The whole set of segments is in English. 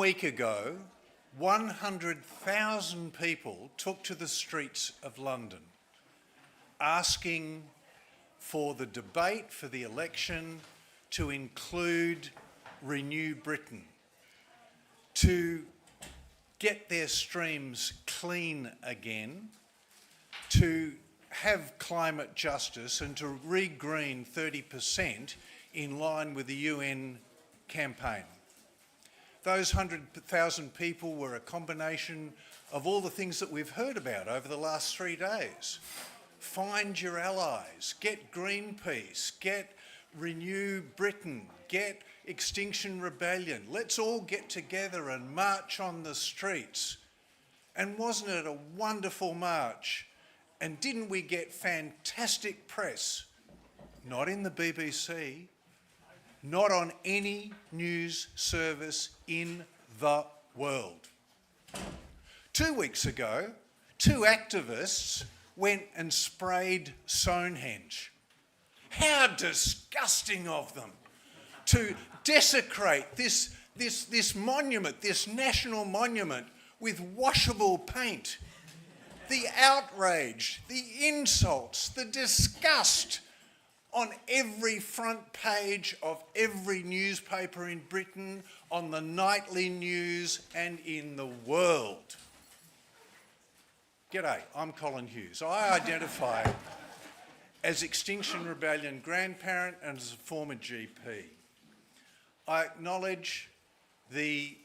week ago, 100,000 people took to the streets of London asking for the debate for the election to include Renew Britain, to get their streams clean again, to have climate justice and to re-green 30% in line with the UN campaign. Those 100,000 people were a combination of all the things that we've heard about over the last 3 days. Find your allies, get Greenpeace, get Renew Britain, get Extinction Rebellion. Let's all get together and march on the streets. And wasn't it a wonderful march? And didn't we get fantastic press? Not in the BBC, not on any news service in the world. 2 weeks ago, 2 activists went and sprayed Stonehenge. How disgusting of them to desecrate this monument, this national monument, with washable paint. The outrage, the insults, the disgust on every front page of every newspaper in Britain, on the nightly news and in the world. G'day, I'm Colin Hughes. I identify as Extinction Rebellion grandparent and as a former GP. I acknowledge the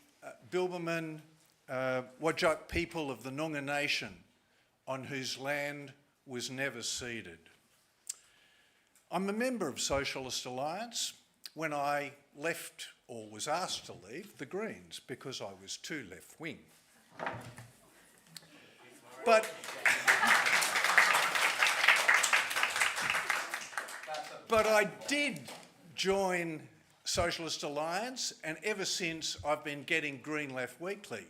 Bilberman Whadjuk people of the Noongar Nation on whose land was never ceded. I'm a member of Socialist Alliance. When I left, or was asked to leave, the Greens, because I was too left-wing. But I did join Socialist Alliance, and ever since I've been getting Green Left Weekly.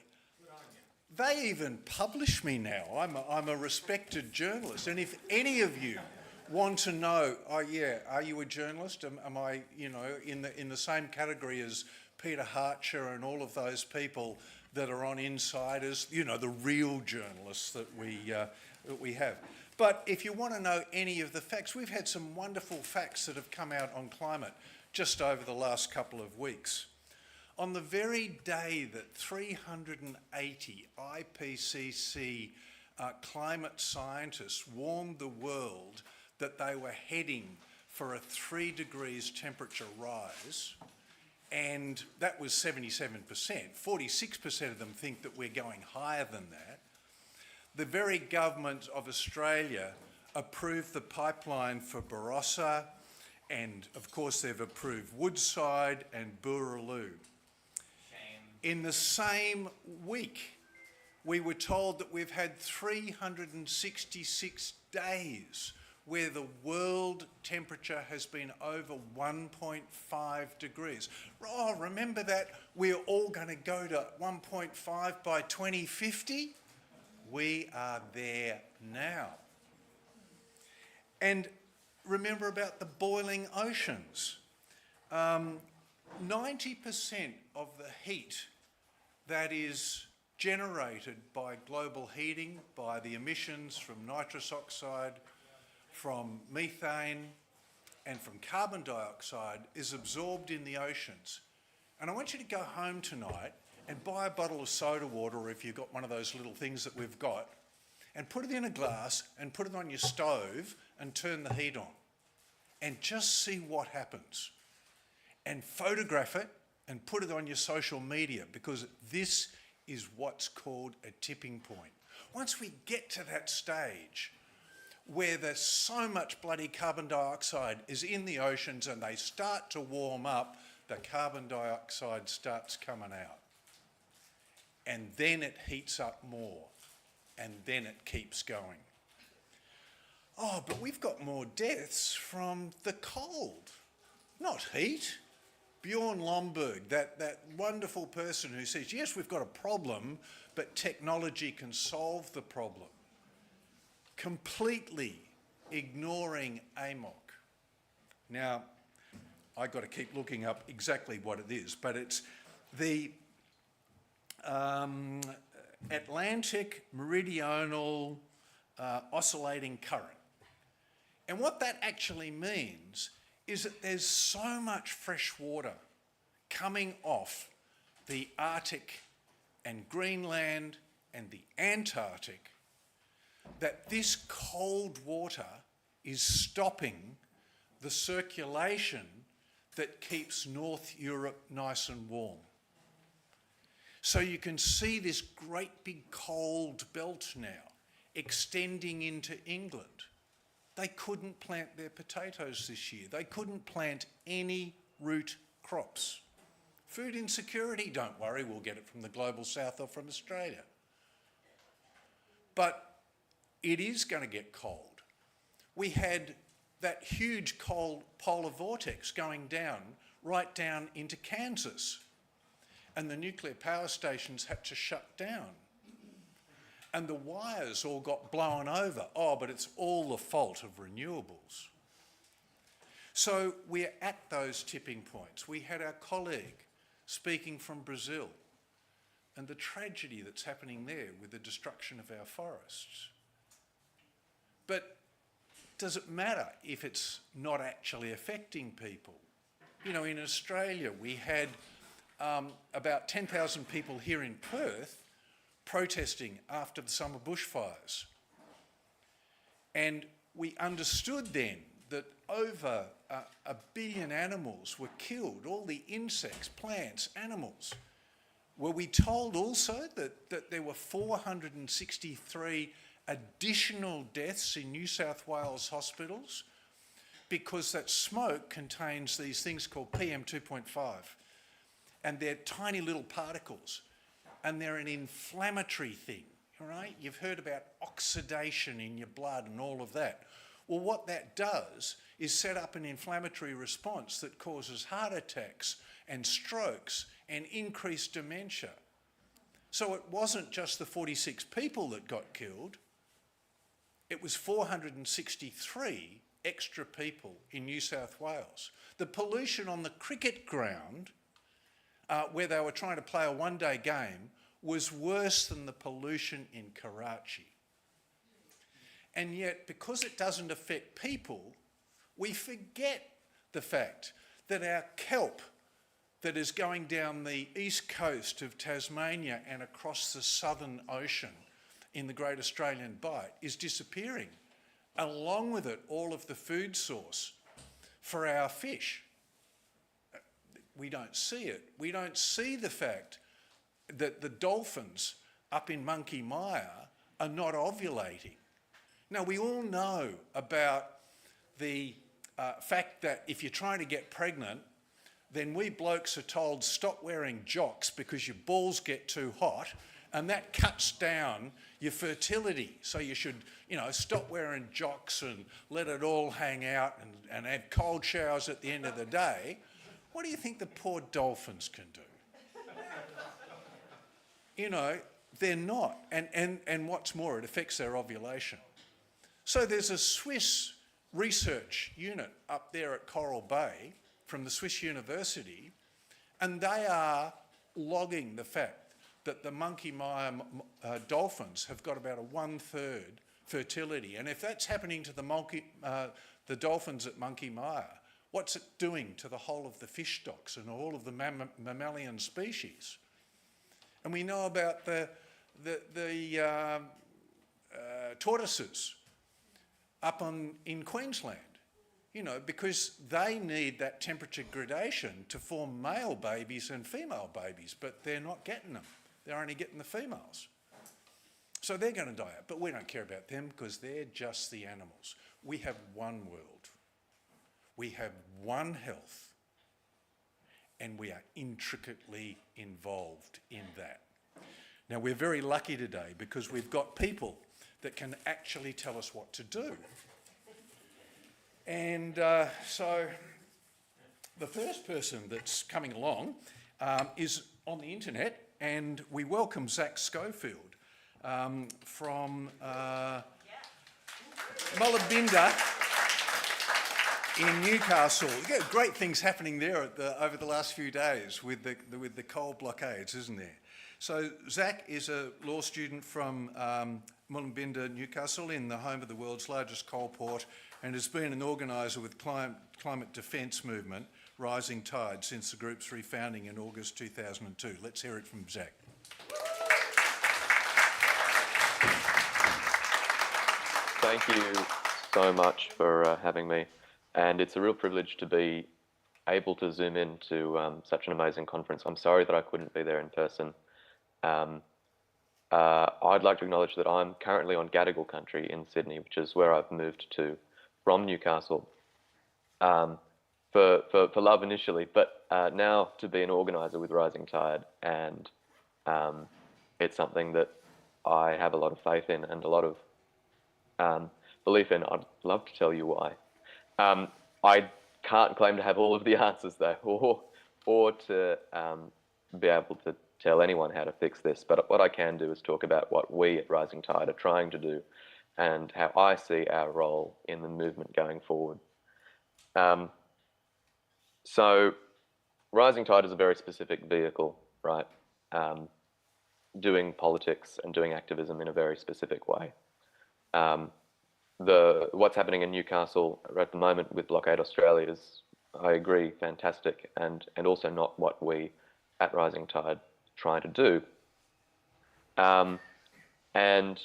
They even publish me now. I'm a respected journalist, and if any of you want to know, oh yeah, are you a journalist? Am I, in the same category as Peter Hartcher and all of those people that are on Insiders, the real journalists that we have. But if you want to know any of the facts, we've had some wonderful facts that have come out on climate just over the last couple of weeks. On the very day that 380 IPCC climate scientists warned the world that they were heading for a 3 degrees temperature rise, and that was 77%. 46% of them think that we're going higher than that. The very government of Australia approved the pipeline for Barossa, and of course they've approved Woodside and Boorloo. In the same week, we were told that we've had 366 days where the world temperature has been over 1.5 degrees. Oh, remember that we're all going to go to 1.5 by 2050? We are there now. And remember about the boiling oceans. 90% of the heat that is generated by global heating, by the emissions from nitrous oxide, from methane and from carbon dioxide is absorbed in the oceans. And I want you to go home tonight and buy a bottle of soda water, or if you've got one of those little things that we've got, and put it in a glass and put it on your stove and turn the heat on. And just see what happens. And photograph it and put it on your social media, because this is what's called a tipping point. Once we get to that stage where there's so much bloody carbon dioxide is in the oceans and they start to warm up, the carbon dioxide starts coming out. And then it heats up more, and then it keeps going. Oh, but we've got more deaths from the cold, not heat. Bjorn Lomborg, that wonderful person who says, yes, we've got a problem, but technology can solve the problem. Completely ignoring AMOC. Now, I've got to keep looking up exactly what it is, but it's the Atlantic meridional oscillating current. And what that actually means is that there's so much fresh water coming off the Arctic and Greenland and the Antarctic that this cold water is stopping the circulation that keeps North Europe nice and warm. So you can see this great big cold belt now extending into England. They couldn't plant their potatoes this year. They couldn't plant any root crops. Food insecurity, don't worry, we'll get it from the global south or from Australia. But it is going to get cold. We had that huge cold polar vortex going down, right down into Kansas. And the nuclear power stations had to shut down. And the wires all got blown over. Oh, but it's all the fault of renewables. So we're at those tipping points. We had our colleague speaking from Brazil and the tragedy that's happening there with the destruction of our forests. But does it matter if it's not actually affecting people? You know, in Australia, we had about 10,000 people here in Perth protesting after the summer bushfires. And we understood then that over 1 billion animals were killed, all the insects, plants, animals. Were we told also that there were 463 additional deaths in New South Wales hospitals because that smoke contains these things called PM 2.5, and they're tiny little particles, and they're an inflammatory thing, right? You've heard about oxidation in your blood and all of that. Well, what that does is set up an inflammatory response that causes heart attacks and strokes and increased dementia. So it wasn't just the 46 people that got killed, it was 463 extra people in New South Wales. The pollution on the cricket ground, where they were trying to play a one-day game, was worse than the pollution in Karachi. And yet, because it doesn't affect people, we forget the fact that our kelp that is going down the east coast of Tasmania and across the Southern Ocean in the Great Australian Bight is disappearing. Along with it, all of the food source for our fish. We don't see it. We don't see the fact that the dolphins up in Monkey Mire are not ovulating. Now, we all know about the fact that if you're trying to get pregnant, then we blokes are told stop wearing jocks because your balls get too hot, and that cuts down your fertility. So you should, stop wearing jocks and let it all hang out and have cold showers at the end of the day. What do you think the poor dolphins can do? They're not. And what's more, it affects their ovulation. So there's a Swiss research unit up there at Coral Bay from the Swiss University, and they are logging the fact that the Monkey Mire dolphins have got about a 1/3 fertility. And if that's happening to the dolphins at Monkey Mire, what's it doing to the whole of the fish stocks and all of the mammalian species? And we know about the tortoises up in Queensland, because they need that temperature gradation to form male babies and female babies, but they're not getting them. They're only getting the females. So they're going to die out, but we don't care about them because they're just the animals. We have one world. We have one health, and we are intricately involved in that. Now, we're very lucky today because we've got people that can actually tell us what to do. And so the first person that's coming along is on the internet, and we welcome Zack Schofield from Muloobinba in Newcastle. Yeah, great things happening there over the last few days with the coal blockades, isn't there? So Zack is a law student from Muloobinba, Newcastle, in the home of the world's largest coal port, and has been an organiser with climate defence movement, Rising Tide, since the group's refounding in August 2002. Let's hear it from Zack. Thank you so much for having me, and it's a real privilege to be able to zoom in to such an amazing conference. I'm sorry that I couldn't be there in person. I'd like to acknowledge that I'm currently on Gadigal country in Sydney, which is where I've moved to from Newcastle for love initially, but now to be an organiser with Rising Tide, and it's something that I have a lot of faith in and a lot of belief in. I'd love to tell you why. I can't claim to have all of the answers though, or to be able to tell anyone how to fix this, but what I can do is talk about what we at Rising Tide are trying to do and how I see our role in the movement going forward. So Rising Tide is a very specific vehicle, right? Doing politics and doing activism in a very specific way. What's happening in Newcastle at the moment with Blockade Australia is, I agree, fantastic, and also not what we at Rising Tide try to do. And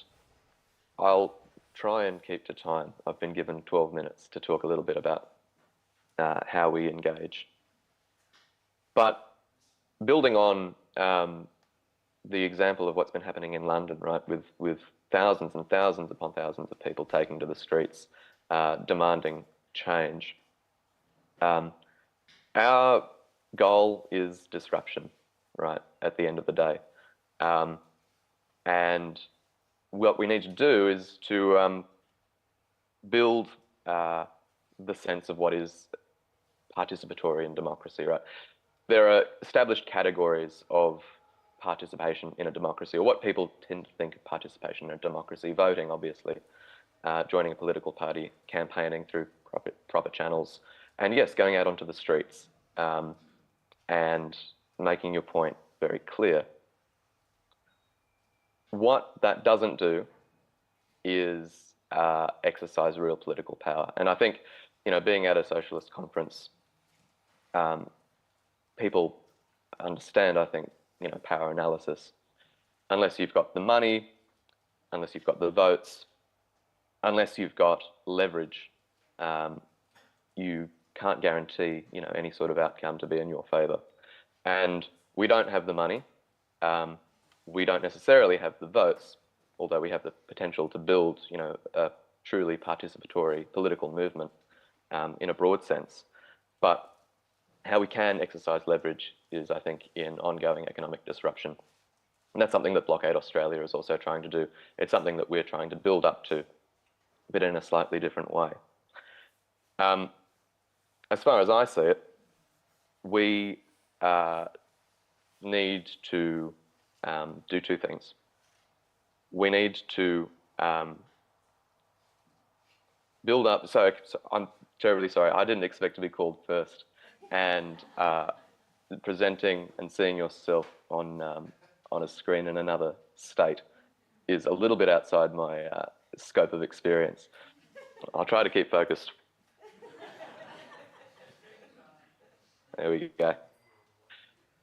I'll try and keep to time. I've been given 12 minutes to talk a little bit about how we engage. But building on the example of what's been happening in London, right, with thousands and thousands upon thousands of people taking to the streets, demanding change. Our goal is disruption, right, at the end of the day. And what we need to do is to build the sense of what is participatory in democracy, right? There are established categories of participation in a democracy, or what people tend to think of participation in a democracy: voting, obviously, joining a political party, campaigning through proper channels, and yes, going out onto the streets and making your point very clear. What that doesn't do is exercise real political power. And I think, you know, being at a socialist conference, people understand, I think, you know, power analysis. Unless you've got the money, unless you've got the votes, unless you've got leverage, you can't guarantee, you know, any sort of outcome to be in your favour. And we don't have the money. We don't necessarily have the votes, although we have the potential to build, you know, a truly participatory political movement in a broad sense. But how we can exercise leverage is, I think, in ongoing economic disruption. And that's something that Blockade Australia is also trying to do. It's something that we're trying to build up to, but in a slightly different way. As far as I see it, we need to do two things. We need to build up, so I'm terribly sorry, I didn't expect to be called first, and presenting and seeing yourself on a screen in another state is a little bit outside my scope of experience. I'll try to keep focused. There we go.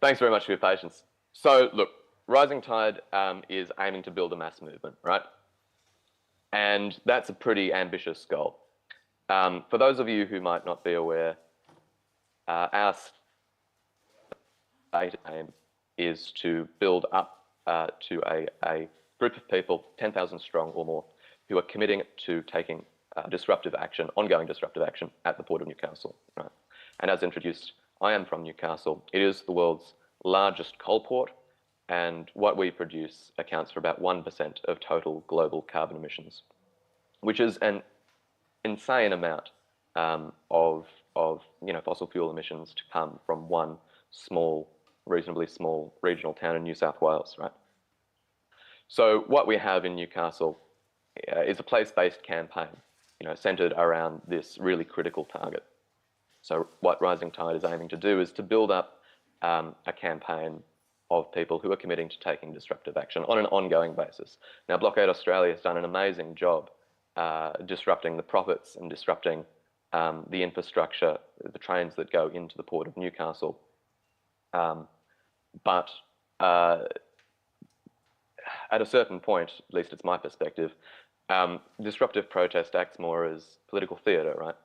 Thanks very much for your patience. So look, Rising Tide is aiming to build a mass movement, right? And that's a pretty ambitious goal. For those of you who might not be aware, our state aim is to build up to a group of people, 10,000 strong or more, who are committing to taking disruptive action, ongoing disruptive action at the Port of Newcastle, right? And as introduced, I am from Newcastle. It is the world's largest coal port, and what we produce accounts for about 1% of total global carbon emissions, which is an insane amount of you know, fossil fuel emissions to come from one small, reasonably small regional town in New South Wales, right? So what we have in Newcastle is a place-based campaign, you know, centred around this really critical target. So what Rising Tide is aiming to do is to build up a campaign of people who are committing to taking disruptive action on an ongoing basis. Now, Blockade Australia has done an amazing job disrupting the profits and disrupting the infrastructure, the trains that go into the port of Newcastle. But at a certain point, at least it's my perspective, disruptive protest acts more as political theatre, right?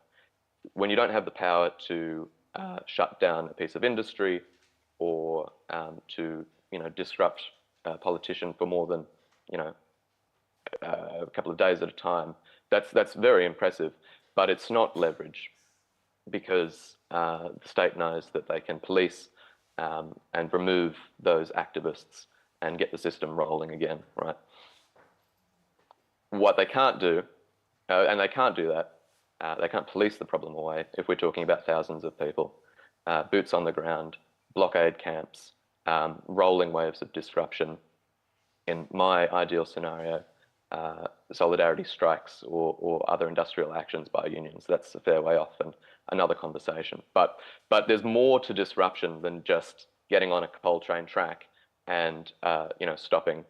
When you don't have the power to shut down a piece of industry or to disrupt a politician for more than a couple of days at a time, that's very impressive, but it's not leverage, because the state knows that they can police and remove those activists and get the system rolling again, right? What they can't do, and they can't do that, they can't police the problem away if we're talking about thousands of people, boots on the ground, blockade camps, rolling waves of disruption. In my ideal scenario, solidarity strikes or other industrial actions by unions. That's a fair way off and another conversation. But there's more to disruption than just getting on a coal train track and stopping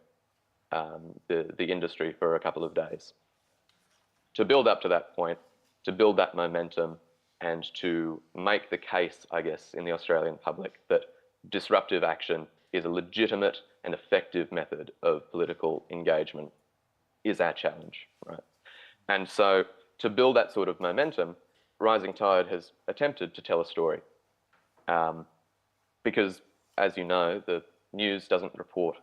the industry for a couple of days. To build up to that point, to build that momentum, and to make the case, I guess, in the Australian public that disruptive action is a legitimate and effective method of political engagement is our challenge, right? And so to build that sort of momentum, Rising Tide has attempted to tell a story. Because, as you know, the news doesn't report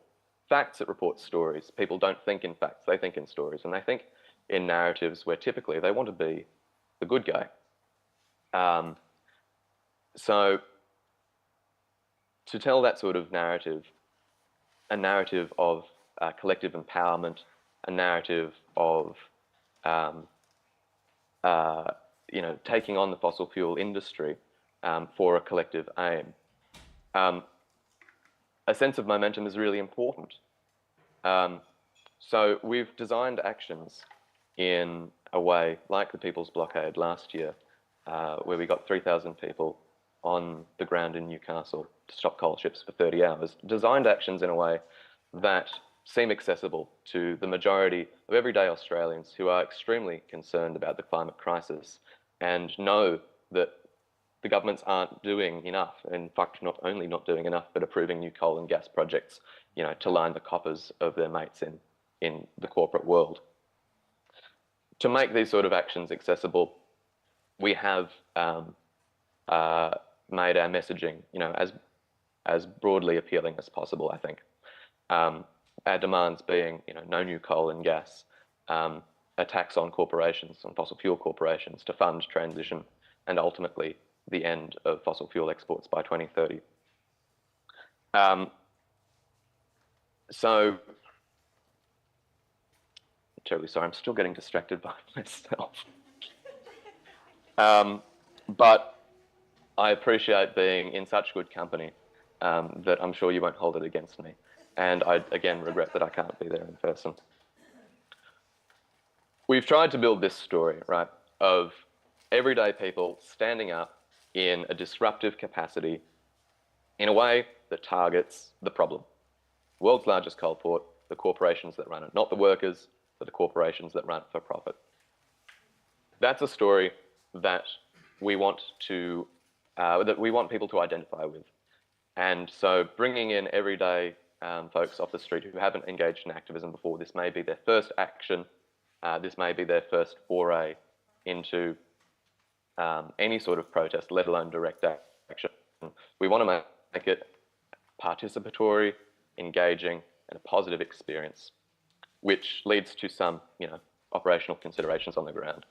facts, it reports stories. People don't think in facts, they think in stories, and they think in narratives where typically they want to be the good guy. So to tell that sort of narrative, a narrative of collective empowerment, a narrative of taking on the fossil fuel industry for a collective aim, a sense of momentum is really important. So we've designed actions in a way like the People's Blockade last year, where we got 3,000 people on the ground in Newcastle to stop coal ships for 30 hours, designed actions in a way that seem accessible to the majority of everyday Australians who are extremely concerned about the climate crisis and know that the governments aren't doing enough. In fact, not only not doing enough, but approving new coal and gas projects, to line the coffers of their mates in the corporate world. To make these sort of actions accessible, we have made our messaging, as broadly appealing as possible, I think. Our demands being, no new coal and gas, a tax on corporations, on fossil fuel corporations to fund transition, and ultimately the end of fossil fuel exports by 2030. So, I'm terribly sorry, I'm still getting distracted by myself. But I appreciate being in such good company that I'm sure you won't hold it against me. And I, again, regret that I can't be there in person. We've tried to build this story, right, of everyday people standing up in a disruptive capacity in a way that targets the problem. World's largest coal port, the corporations that run it, not the workers, but the corporations that run it for profit. That's a story that we want to, people to identify with. And so bringing in everyday folks off the street who haven't engaged in activism before, this may be their first action, this may be their first foray into any sort of protest, let alone direct action. We want to make it participatory, engaging, and a positive experience, which leads to some, operational considerations on the ground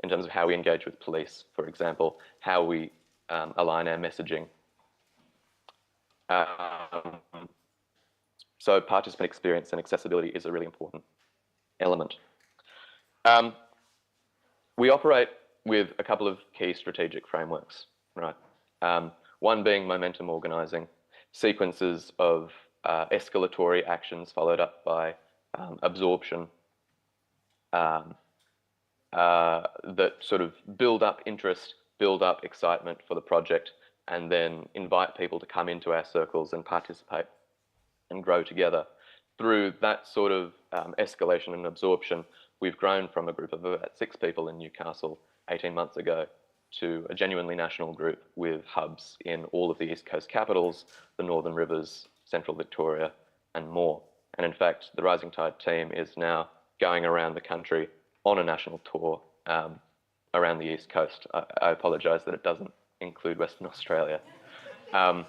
in terms of how we engage with police, for example, how we align our messaging. So participant experience and accessibility is a really important element. We operate with a couple of key strategic frameworks, right? One being momentum organising, sequences of escalatory actions followed up by absorption that sort of build up interest build up excitement for the project, and then invite people to come into our circles and participate and grow together. Through that sort of escalation and absorption, we've grown from a group of about 6 people in Newcastle 18 months ago to a genuinely national group with hubs in all of the East Coast capitals, the Northern Rivers, Central Victoria, and more. And in fact, the Rising Tide team is now going around the country on a national tour around the East Coast. I apologise that it doesn't include Western Australia. And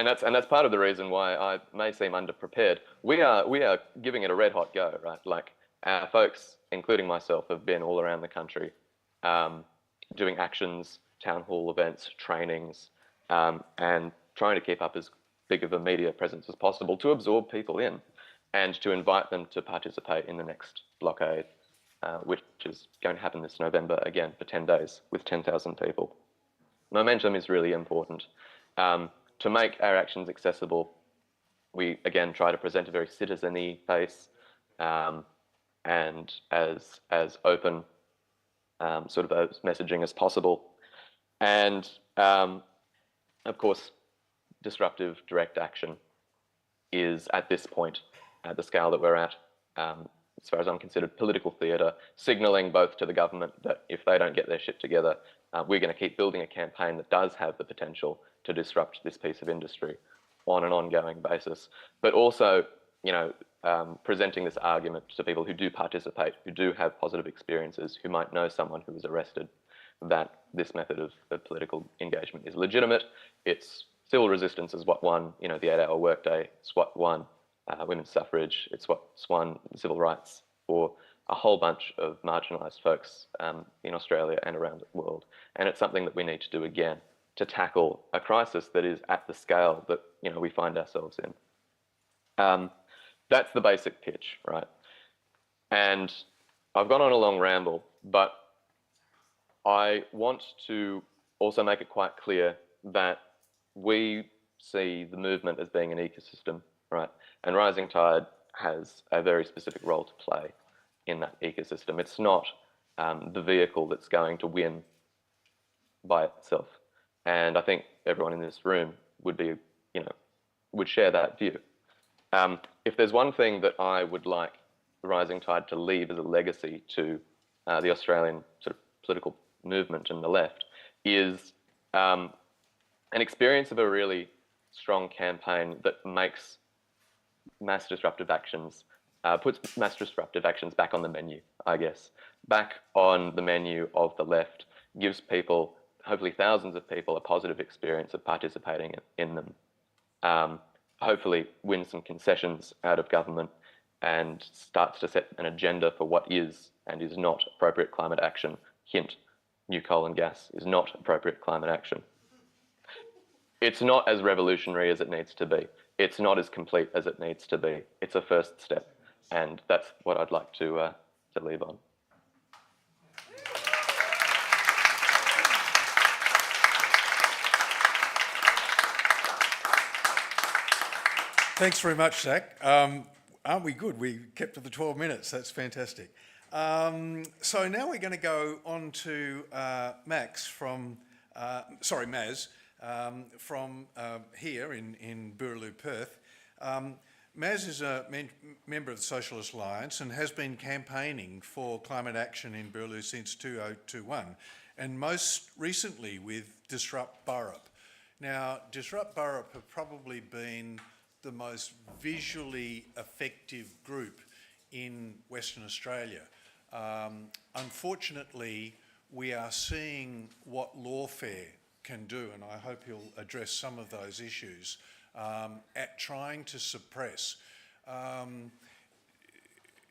that's part of the reason why I may seem underprepared. We are giving it a red hot go, right? Like, our folks, including myself, have been all around the country doing actions, town hall events, trainings, and trying to keep up as big of a media presence as possible to absorb people in and to invite them to participate in the next blockade, which is going to happen this November again for 10 days with 10,000 people. Momentum is really important. To make our actions accessible, we again try to present a very citizen-y face and as open sort of as messaging as possible. And of course, disruptive direct action is at this point, at the scale that we're at, as far as I'm considered, political theatre, signalling both to the government that if they don't get their shit together, we're going to keep building a campaign that does have the potential to disrupt this piece of industry on an ongoing basis, but also, you know, presenting this argument to people who do participate, who do have positive experiences, who might know someone who was arrested, that this method of political engagement is legitimate. It's civil resistance is what won, you know, the 8-hour workday. It's what won women's suffrage. It's what's won civil rights for a whole bunch of marginalised folks in Australia and around the world. And it's something that we need to do again to tackle a crisis that is at the scale that, you know, we find ourselves in. That's the basic pitch, right? And I've gone on a long ramble, but I want to also make it quite clear that we see the movement as being an ecosystem, right? And Rising Tide has a very specific role to play in that ecosystem. It's not the vehicle that's going to win by itself. And I think everyone in this room would be, you know, would share that view. If there's one thing that I would like the Rising Tide to leave as a legacy to the Australian sort of political movement and the left, is an experience of a really strong campaign that makes mass disruptive actions, puts mass disruptive actions back on the menu, I guess, back on the menu of the left, gives people, hopefully thousands of people, a positive experience of participating in them. Hopefully win some concessions out of government and starts to set an agenda for what is and is not appropriate climate action. Hint, new coal and gas is not appropriate climate action. It's not as revolutionary as it needs to be. It's not as complete as it needs to be. It's a first step, and that's what I'd like to leave on. Thanks very much, Zack. Aren't we good? We kept to the 12 minutes. That's fantastic. So now we're going to go on to Maz from here in Boorloo, Perth. Maz is a member of the Socialist Alliance and has been campaigning for climate action in Boorloo since 2021, and most recently with Disrupt Burrup. Now, Disrupt Burrup have probably been the most visually effective group in Western Australia. Unfortunately, we are seeing what lawfare can do, and I hope he'll address some of those issues, at trying to suppress.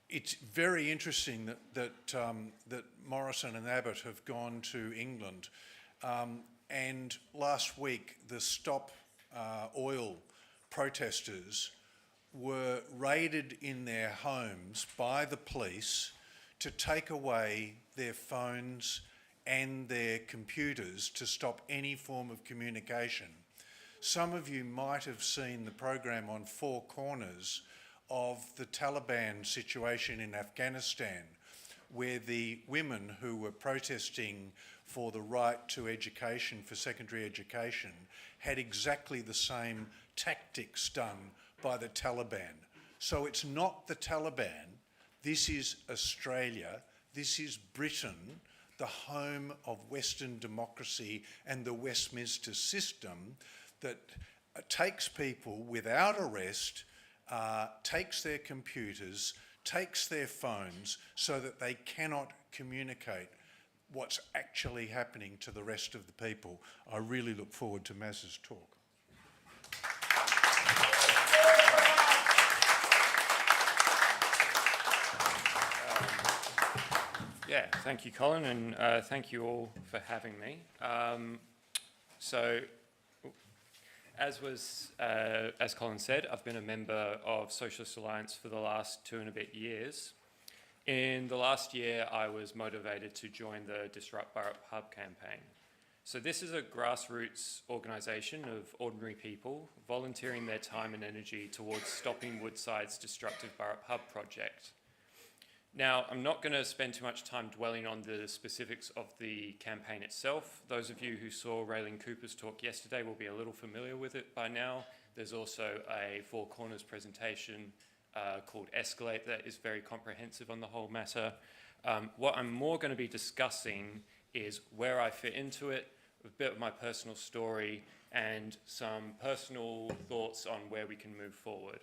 It's very interesting that Morrison and Abbott have gone to England, and last week the Stop Oil protesters were raided in their homes by the police to take away their phones and their computers to stop any form of communication. Some of you might have seen the program on Four Corners of the Taliban situation in Afghanistan, where the women who were protesting for the right to education, for secondary education, had exactly the same tactics done by the Taliban. So it's not the Taliban, this is Australia, this is Britain, the home of Western democracy and the Westminster system that takes people without arrest, takes their computers, takes their phones so that they cannot communicate what's actually happening to the rest of the people. I really look forward to Maz's talk. Yeah, thank you, Colin, and thank you all for having me. As Colin said, I've been a member of Socialist Alliance for the last 2 and a bit years. In the last year, I was motivated to join the Disrupt Burrup Hub campaign. So this is a grassroots organisation of ordinary people volunteering their time and energy towards stopping Woodside's destructive Burrup Hub project. Now, I'm not going to spend too much time dwelling on the specifics of the campaign itself. Those of you who saw Raylene Cooper's talk yesterday will be a little familiar with it by now. There's also a Four Corners presentation called Escalate that is very comprehensive on the whole matter. What I'm more going to be discussing is where I fit into it, a bit of my personal story, and some personal thoughts on where we can move forward.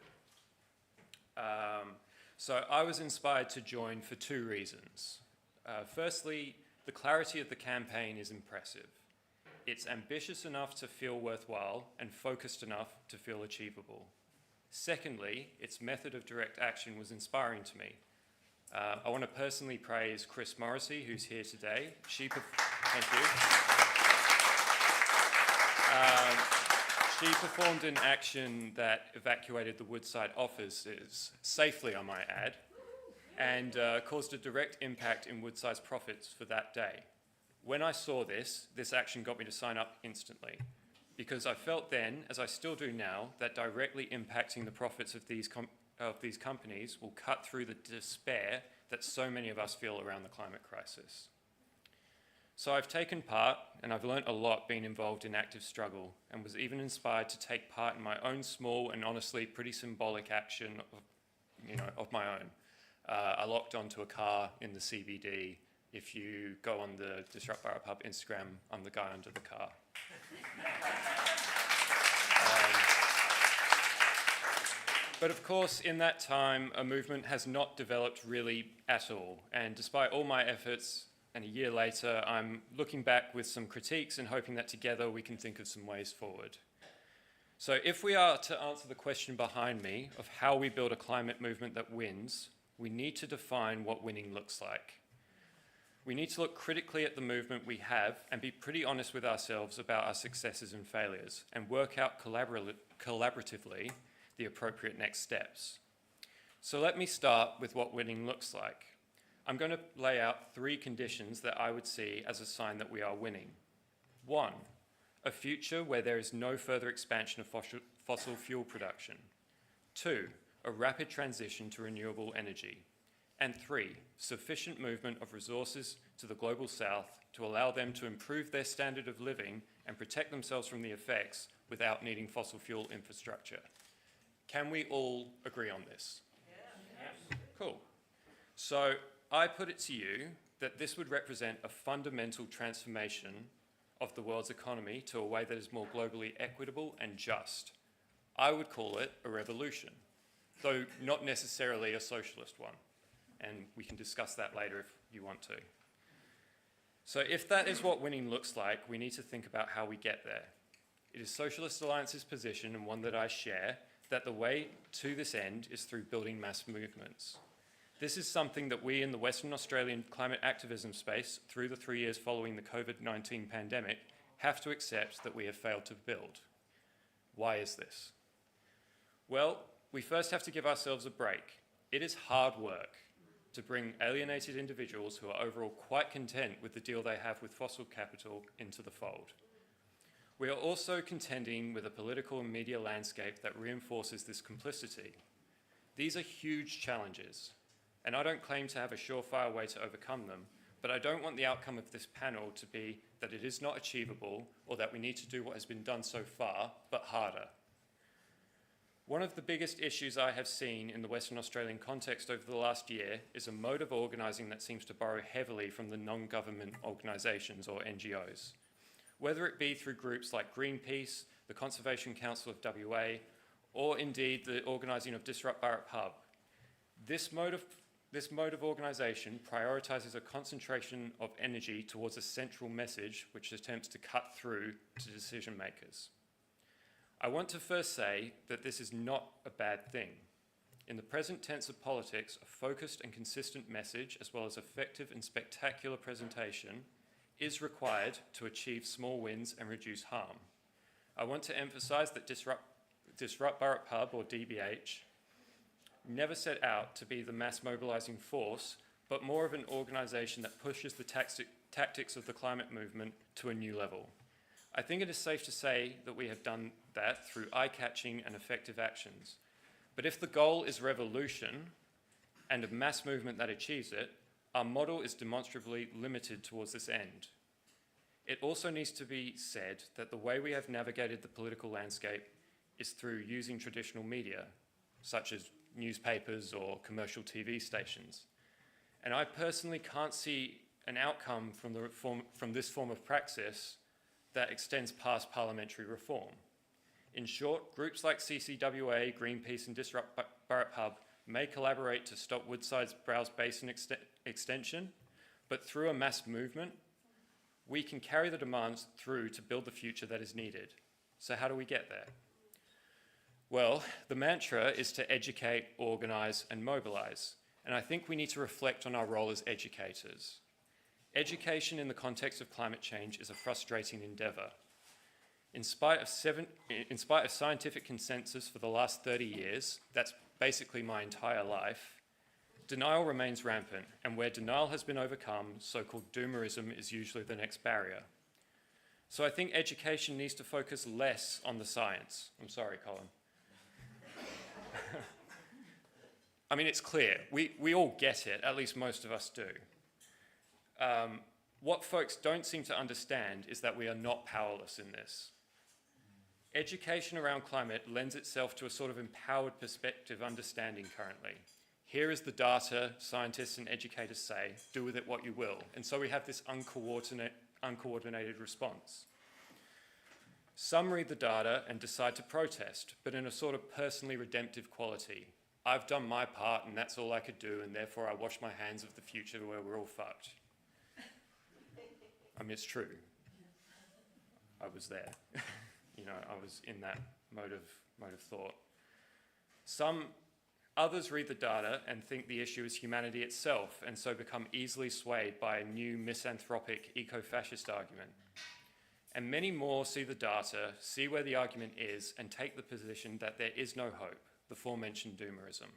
So I was inspired to join for 2 reasons. Firstly, the clarity of the campaign is impressive. It's ambitious enough to feel worthwhile and focused enough to feel achievable. Secondly, its method of direct action was inspiring to me. I want to personally praise Chris Morrissey, who's here today. Thank you. She performed an action that evacuated the Woodside offices safely, I might add, and caused a direct impact in Woodside's profits for that day. When I saw this action got me to sign up instantly, because I felt then, as I still do now, that directly impacting the profits of these companies will cut through the despair that so many of us feel around the climate crisis. So I've taken part, and I've learnt a lot being involved in active struggle, and was even inspired to take part in my own small and honestly pretty symbolic action of my own. I locked onto a car in the CBD. If you go on the Disrupt Burrup Hub Instagram, I'm the guy under the car. But of course, in that time, a movement has not developed really at all. And despite all my efforts, and a year later, I'm looking back with some critiques and hoping that together we can think of some ways forward. So if we are to answer the question behind me of how we build a climate movement that wins, we need to define what winning looks like. We need to look critically at the movement we have and be pretty honest with ourselves about our successes and failures, and work out collaboratively the appropriate next steps. So let me start with what winning looks like. I'm going to lay out 3 conditions that I would see as a sign that we are winning. 1, a future where there is no further expansion of fossil fuel production. 2, a rapid transition to renewable energy. And 3, sufficient movement of resources to the global south to allow them to improve their standard of living and protect themselves from the effects without needing fossil fuel infrastructure. Can we all agree on this? Yes. Cool. So I put it to you that this would represent a fundamental transformation of the world's economy to a way that is more globally equitable and just. I would call it a revolution, though not necessarily a socialist one. And we can discuss that later if you want to. So if that is what winning looks like, we need to think about how we get there. It is Socialist Alliance's position, and one that I share, that the way to this end is through building mass movements. This is something that we in the Western Australian climate activism space, through the 3 years following the COVID-19 pandemic, have to accept that we have failed to build. Why is this? Well, we first have to give ourselves a break. It is hard work to bring alienated individuals who are overall quite content with the deal they have with fossil capital into the fold. We are also contending with a political and media landscape that reinforces this complicity. These are huge challenges. And I don't claim to have a surefire way to overcome them, but I don't want the outcome of this panel to be that it is not achievable or that we need to do what has been done so far, but harder. One of the biggest issues I have seen in the Western Australian context over the last year is a mode of organising that seems to borrow heavily from the non-government organisations or NGOs. Whether it be through groups like Greenpeace, the Conservation Council of WA, or indeed the organising of Disrupt Burrup Hub. This mode of organisation prioritises a concentration of energy towards a central message which attempts to cut through to decision makers. I want to first say that this is not a bad thing. In the present tense of politics, a focused and consistent message, as well as effective and spectacular presentation, is required to achieve small wins and reduce harm. I want to emphasise that Disrupt Burrup Hub, or DBH, never set out to be the mass mobilising force, but more of an organisation that pushes the tactics of the climate movement to a new level. I think it is safe to say that we have done that through eye-catching and effective actions. But if the goal is revolution and a mass movement that achieves it, our model is demonstrably limited towards this end. It also needs to be said that the way we have navigated the political landscape is through using traditional media, such as newspapers or commercial TV stations. And I personally can't see an outcome from this form of praxis that extends past parliamentary reform. In short, groups like CCWA, Greenpeace and Disrupt Burrup Hub may collaborate to stop Woodside's Browse Basin extension, but through a mass movement, we can carry the demands through to build the future that is needed. So how do we get there? Well, the mantra is to educate, organise and mobilise, and I think we need to reflect on our role as educators. Education in the context of climate change is a frustrating endeavour. In spite of scientific consensus for the last 30 years, that's basically my entire life, denial remains rampant, and where denial has been overcome, so-called doomerism is usually the next barrier. So I think education needs to focus less on the science. I'm sorry, Colin. I mean, it's clear. We all get it, at least most of us do. What folks don't seem to understand is that we are not powerless in this. Education around climate lends itself to a sort of empowered perspective understanding currently. Here is the data, scientists and educators say, do with it what you will. And so we have this uncoordinated response. Some read the data and decide to protest, but in a sort of personally redemptive quality. I've done my part and that's all I could do, and therefore I wash my hands of the future where we're all fucked. I mean, it's true. I was there. You know, I was in that mode of thought. Some others read the data and think the issue is humanity itself, and so become easily swayed by a new misanthropic eco-fascist argument. And many more see the data, see where the argument is, and take the position that there is no hope, the aforementioned doomerism.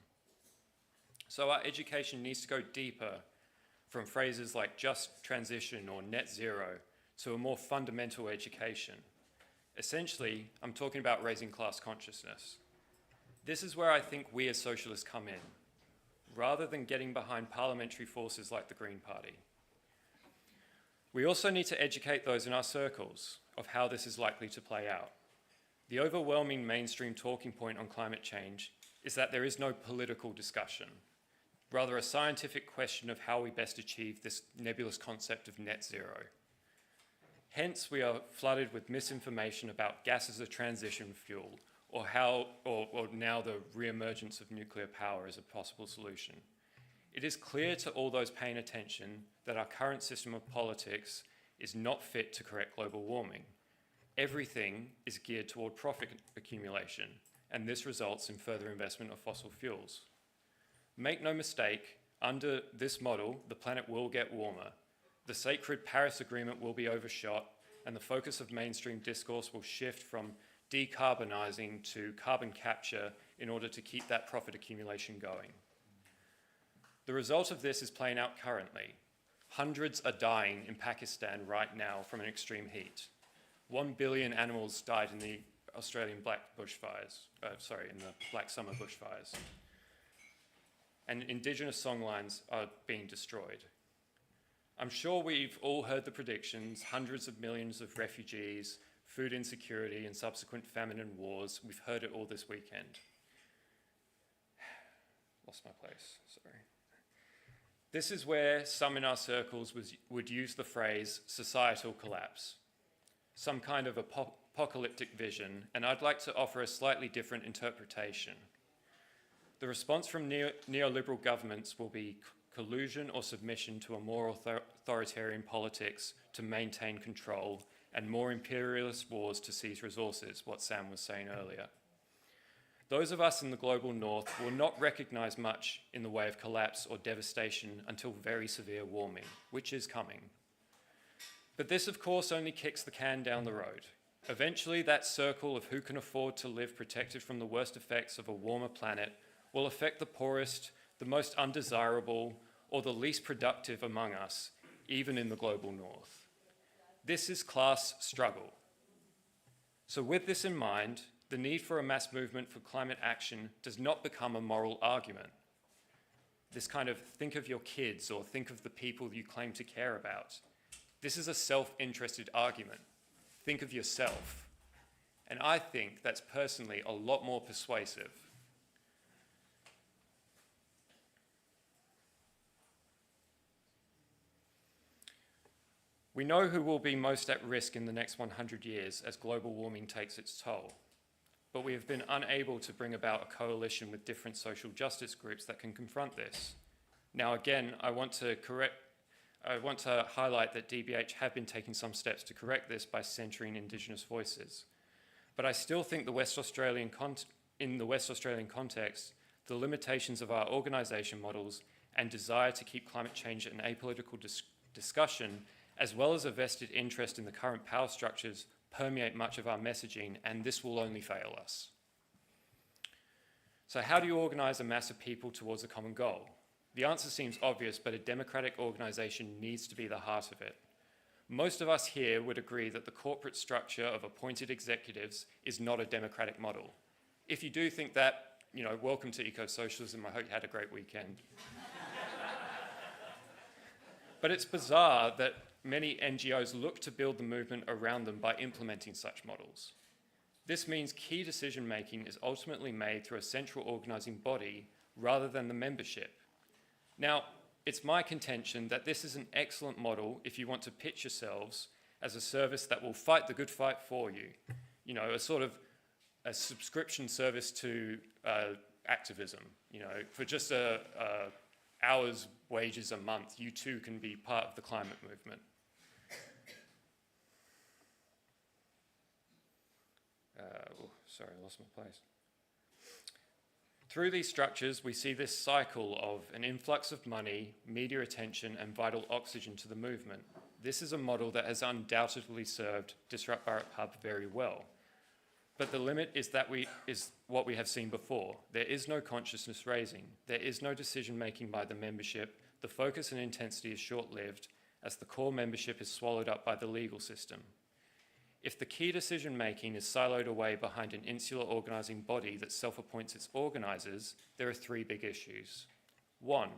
So our education needs to go deeper from phrases like just transition or net zero to a more fundamental education. Essentially, I'm talking about raising class consciousness. This is where I think we as socialists come in, rather than getting behind parliamentary forces like the Green Party. We also need to educate those in our circles of how this is likely to play out. The overwhelming mainstream talking point on climate change is that there is no political discussion, rather a scientific question of how we best achieve this nebulous concept of net zero. Hence, we are flooded with misinformation about gas as a transition fuel, or now the re-emergence of nuclear power as a possible solution. It is clear to all those paying attention that our current system of politics is not fit to correct global warming. Everything is geared toward profit accumulation, and this results in further investment of fossil fuels. Make no mistake, under this model, the planet will get warmer. The sacred Paris Agreement will be overshot, and the focus of mainstream discourse will shift from decarbonising to carbon capture in order to keep that profit accumulation going. The result of this is playing out currently. Hundreds are dying in Pakistan right now from an extreme heat. 1 billion animals died in the Australian in the Black Summer bushfires. and Indigenous songlines are being destroyed. I'm sure we've all heard the predictions, hundreds of millions of refugees, food insecurity and subsequent famine and wars. We've heard it all this weekend. Lost my place, sorry. This is where some in our circles would use the phrase societal collapse, some kind of apocalyptic vision, and I'd like to offer a slightly different interpretation. The response from neoliberal governments will be collusion or submission to a more authoritarian politics to maintain control and more imperialist wars to seize resources, what Sam was saying earlier. Those of us in the global north will not recognise much in the way of collapse or devastation until very severe warming, which is coming. But this, of course, only kicks the can down the road. Eventually, that circle of who can afford to live protected from the worst effects of a warmer planet will affect the poorest, the most undesirable, or the least productive among us, even in the global north. This is class struggle. So with this in mind, the need for a mass movement for climate action does not become a moral argument. This kind of think of your kids or think of the people you claim to care about. This is a self-interested argument. Think of yourself. And I think that's personally a lot more persuasive. We know who will be most at risk in the next 100 years as global warming takes its toll. But we have been unable to bring about a coalition with different social justice groups that can confront this. Now again, I want to highlight that DBH have been taking some steps to correct this by centering Indigenous voices. But I still think in the West Australian context, the limitations of our organisation models and desire to keep climate change an apolitical discussion, as well as a vested interest in the current power structures, permeate much of our messaging, and this will only fail us. So how do you organise a mass of people towards a common goal? The answer seems obvious, but a democratic organisation needs to be the heart of it. Most of us here would agree that the corporate structure of appointed executives is not a democratic model. If you do think that, welcome to Ecosocialism. I hope you had a great weekend. But it's bizarre that many NGOs look to build the movement around them by implementing such models. This means key decision-making is ultimately made through a central organising body rather than the membership. Now, it's my contention that this is an excellent model if you want to pitch yourselves as a service that will fight the good fight for you. A sort of a subscription service to activism. For just hour's wages a month, you too can be part of the climate movement. Sorry, I lost my place. Through these structures, we see this cycle of an influx of money, media attention, and vital oxygen to the movement. This is a model that has undoubtedly served Disrupt Burrup Hub very well. But the limit is what we have seen before. There is no consciousness raising. There is no decision making by the membership. The focus and intensity is short-lived as the core membership is swallowed up by the legal system. If the key decision making is siloed away behind an insular organising body that self-appoints its organisers, there are three big issues. One,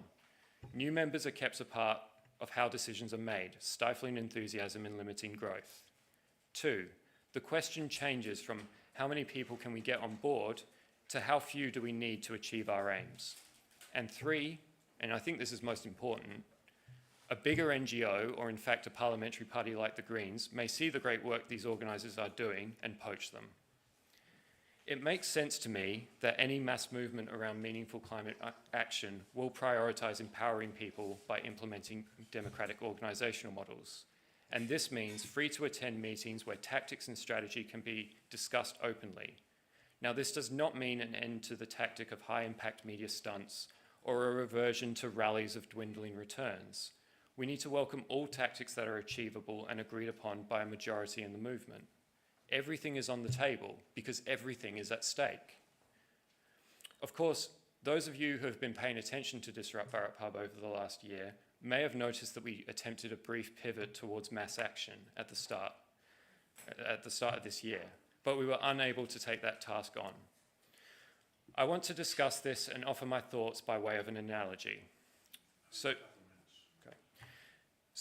new members are kept apart of how decisions are made, stifling enthusiasm and limiting growth. Two, the question changes from how many people can we get on board to how few do we need to achieve our aims. And three, and I think this is most important, a bigger NGO, or in fact a parliamentary party like the Greens, may see the great work these organisers are doing and poach them. It makes sense to me that any mass movement around meaningful climate action will prioritise empowering people by implementing democratic organisational models. And this means free to attend meetings where tactics and strategy can be discussed openly. Now, this does not mean an end to the tactic of high impact media stunts or a reversion to rallies of dwindling returns. We need to welcome all tactics that are achievable and agreed upon by a majority in the movement. Everything is on the table because everything is at stake. Of course, those of you who have been paying attention to Disrupt Burrup Hub over the last year may have noticed that we attempted a brief pivot towards mass action at the start of this year, but we were unable to take that task on. I want to discuss this and offer my thoughts by way of an analogy. So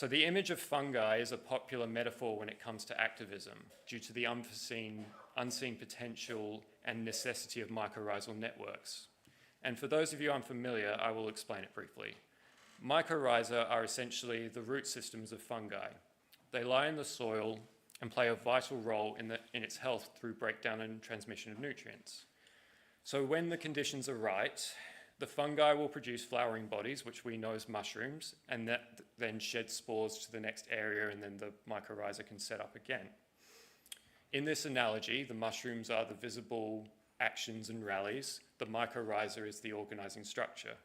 the image of fungi is a popular metaphor when it comes to activism due to the unseen potential and necessity of mycorrhizal networks. And for those of you unfamiliar, I will explain it briefly. Mycorrhiza are essentially the root systems of fungi. They lie in the soil and play a vital role in its health through breakdown and transmission of nutrients. So when the conditions are right, the fungi will produce flowering bodies, which we know as mushrooms, and that then sheds spores to the next area, and then the mycorrhiza can set up again. In this analogy, the mushrooms are the visible actions and rallies. The mycorrhiza is the organising structure.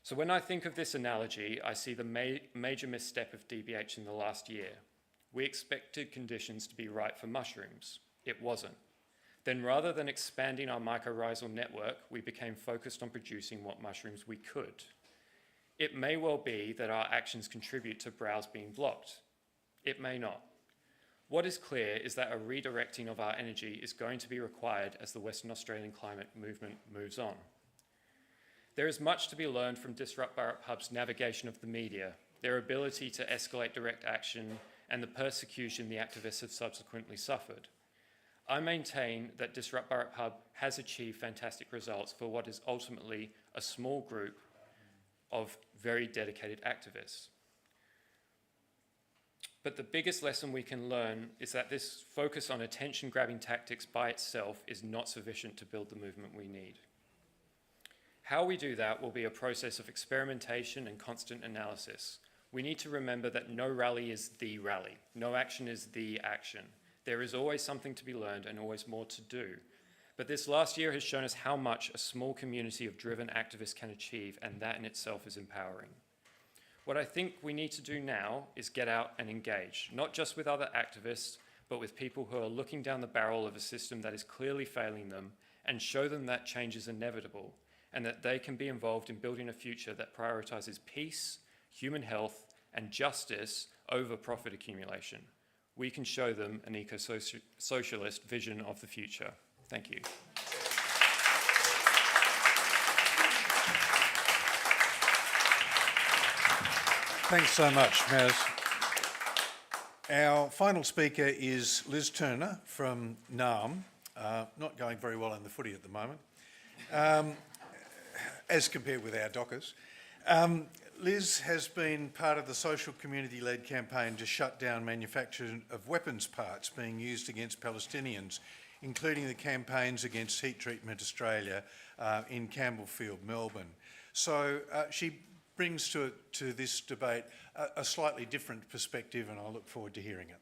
So when I think of this analogy, I see the major misstep of DBH in the last year. We expected conditions to be right for mushrooms. It wasn't. Then rather than expanding our mycorrhizal network, we became focused on producing what mushrooms we could. It may well be that our actions contribute to browse being blocked. It may not. What is clear is that a redirecting of our energy is going to be required as the Western Australian climate movement moves on. There is much to be learned from Disrupt Burrup Hub's navigation of the media, their ability to escalate direct action, and the persecution the activists have subsequently suffered. I maintain that Disrupt Burrup Hub has achieved fantastic results for what is ultimately a small group of very dedicated activists. But the biggest lesson we can learn is that this focus on attention-grabbing tactics by itself is not sufficient to build the movement we need. How we do that will be a process of experimentation and constant analysis. We need to remember that no rally is the rally. No action is the action. There is always something to be learned and always more to do. But this last year has shown us how much a small community of driven activists can achieve, and that in itself is empowering. What I think we need to do now is get out and engage, not just with other activists, but with people who are looking down the barrel of a system that is clearly failing them, and show them that change is inevitable, and that they can be involved in building a future that prioritizes peace, human health, and justice over profit accumulation. We can show them an eco-socialist vision of the future. Thank you. Thanks so much, Maz. Our final speaker is Liz Turner from NARM, not going very well in the footy at the moment, as compared with our Dockers. Liz has been part of the social community-led campaign to shut down manufacture of weapons parts being used against Palestinians, including the campaigns against Heat Treatment Australia in Campbellfield, Melbourne. So she brings to this debate a slightly different perspective, and I look forward to hearing it.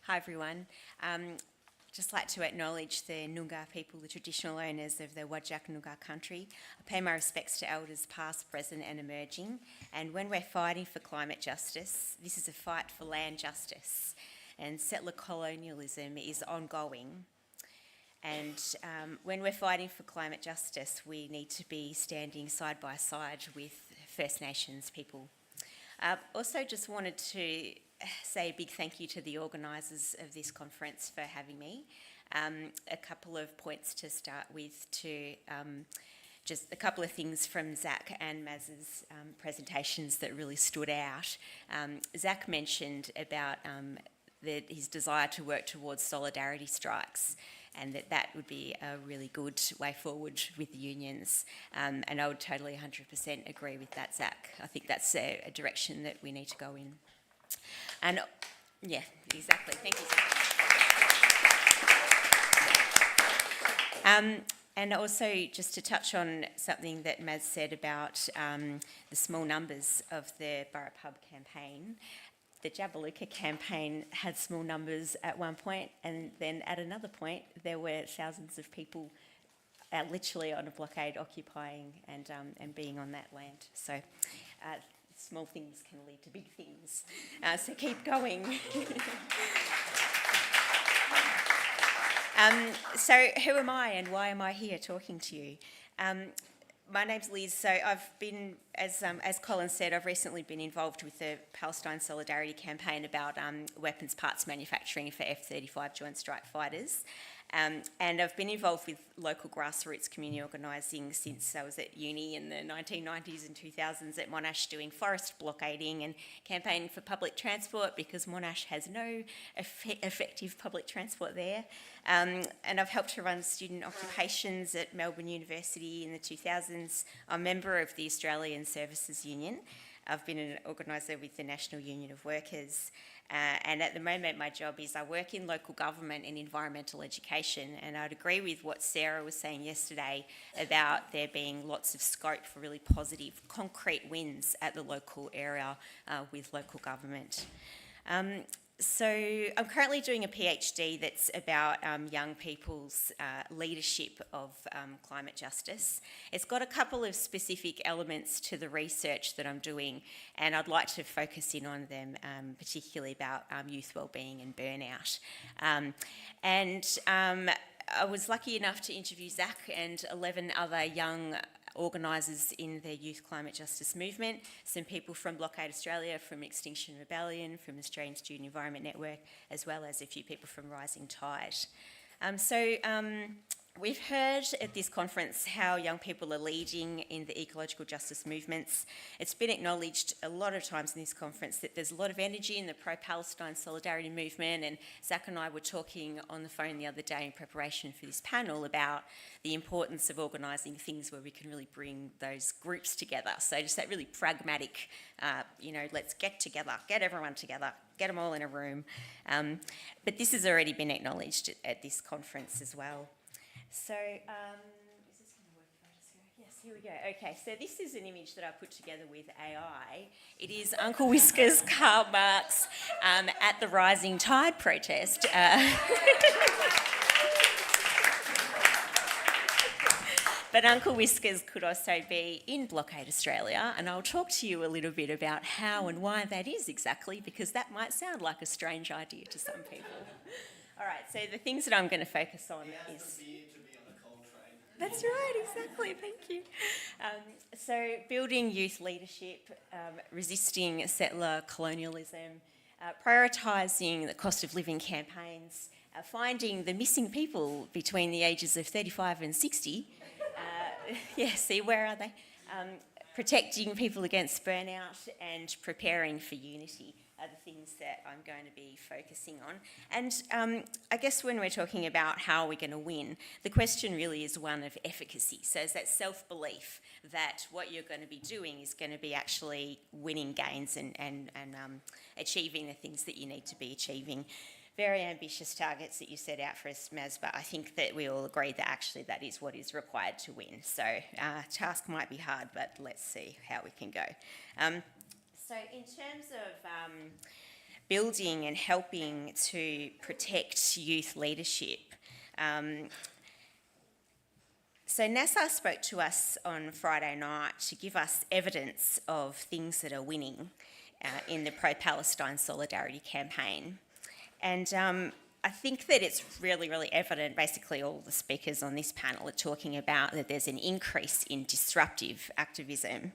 Hi everyone. Just like to acknowledge the Noongar people, the traditional owners of the Whadjuk Noongar country. I pay my respects to elders past, present and emerging. And when we're fighting for climate justice, this is a fight for land justice. And settler colonialism is ongoing. And when we're fighting for climate justice, we need to be standing side by side with First Nations people. Also just wanted to say a big thank you to the organisers of this conference for having me. A couple of points to start with, just a couple of things from Zack and Maz's presentations that really stood out. Zack mentioned about his desire to work towards solidarity strikes, and that would be a really good way forward with the unions. And I would totally 100% agree with that, Zack. I think that's a direction that we need to go in. And yeah, exactly. Thank you, Zack. And also just to touch on something that Maz said about the small numbers of the Burrup Hub campaign. The Jabiluka campaign had small numbers at one point, and then at another point there were thousands of people literally on a blockade occupying and being on that land. So small things can lead to big things. So keep going. So who am I and why am I here talking to you? My name's Liz. So I've been, as Colin said, I've recently been involved with the Palestine Solidarity campaign about weapons parts manufacturing for F-35 Joint Strike Fighters. And I've been involved with local grassroots community organising since I was at uni in the 1990s and 2000s at Monash doing forest blockading and campaigning for public transport because Monash has no effective public transport there. And I've helped to run student occupations at Melbourne University in the 2000s. I'm a member of the Australian Services Union. I've been an organiser with the National Union of Workers. And at the moment, my job is I work in local government and environmental education, and I'd agree with what Sarah was saying yesterday about there being lots of scope for really positive, concrete wins at the local area with local government. So I'm currently doing a PhD that's about young people's leadership of climate justice. It's got a couple of specific elements to the research that I'm doing, and I'd like to focus in on them, particularly about youth wellbeing and burnout. I was lucky enough to interview Zack and 11 other young organisers in the youth climate justice movement, some people from Blockade Australia, from Extinction Rebellion, from Australian Student Environment Network, as well as a few people from Rising Tide. We've heard at this conference how young people are leading in the ecological justice movements. It's been acknowledged a lot of times in this conference that there's a lot of energy in the pro-Palestine solidarity movement, and Zack and I were talking on the phone the other day in preparation for this panel about the importance of organising things where we can really bring those groups together. So just that really pragmatic, let's get together, get everyone together, get them all in a room. But this has already been acknowledged at this conference as well. So, is this going to work if I just go? Yes, here we go. Okay, so this is an image that I put together with AI. It is Uncle Whisker's Karl Marx at the Rising Tide protest. But Uncle Whiskers could also be in Blockade Australia, and I'll talk to you a little bit about how and why that is exactly, because that might sound like a strange idea to some people. All right, so the things that I'm going to focus on is... That's right, exactly, thank you. So building youth leadership, resisting settler colonialism, prioritising the cost of living campaigns, finding the missing people between the ages of 35 and 60. See, where are they? Protecting people against burnout and preparing for unity are the things that I'm going to be focusing on. And I guess when we're talking about how we're going to win, the question really is one of efficacy. So it's that self-belief that what you're going to be doing is going to be actually winning gains and achieving the things that you need to be achieving. Very ambitious targets that you set out for us, Maz, but I think that we all agree that actually that is what is required to win. So task might be hard, but let's see how we can go. So in terms of building and helping to protect youth leadership, so NASA spoke to us on Friday night to give us evidence of things that are winning in the pro-Palestine solidarity campaign. And I think that it's really, really evident. Basically, all the speakers on this panel are talking about that there's an increase in disruptive activism.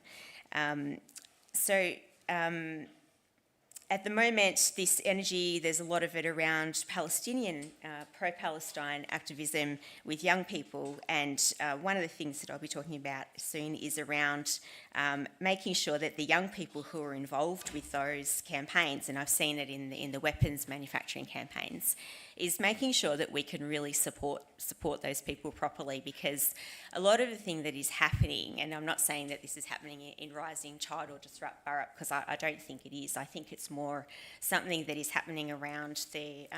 At the moment, this energy, there's a lot of it around Palestinian, pro-Palestine activism with young people, and one of the things that I'll be talking about soon is around making sure that the young people who are involved with those campaigns, and I've seen it in the weapons manufacturing campaigns, is making sure that we can really support those people properly, because a lot of the thing that is happening, and I'm not saying that this is happening in Rising Tide or Disrupt Burrup, because I don't think it is. I think it's more something that is happening around the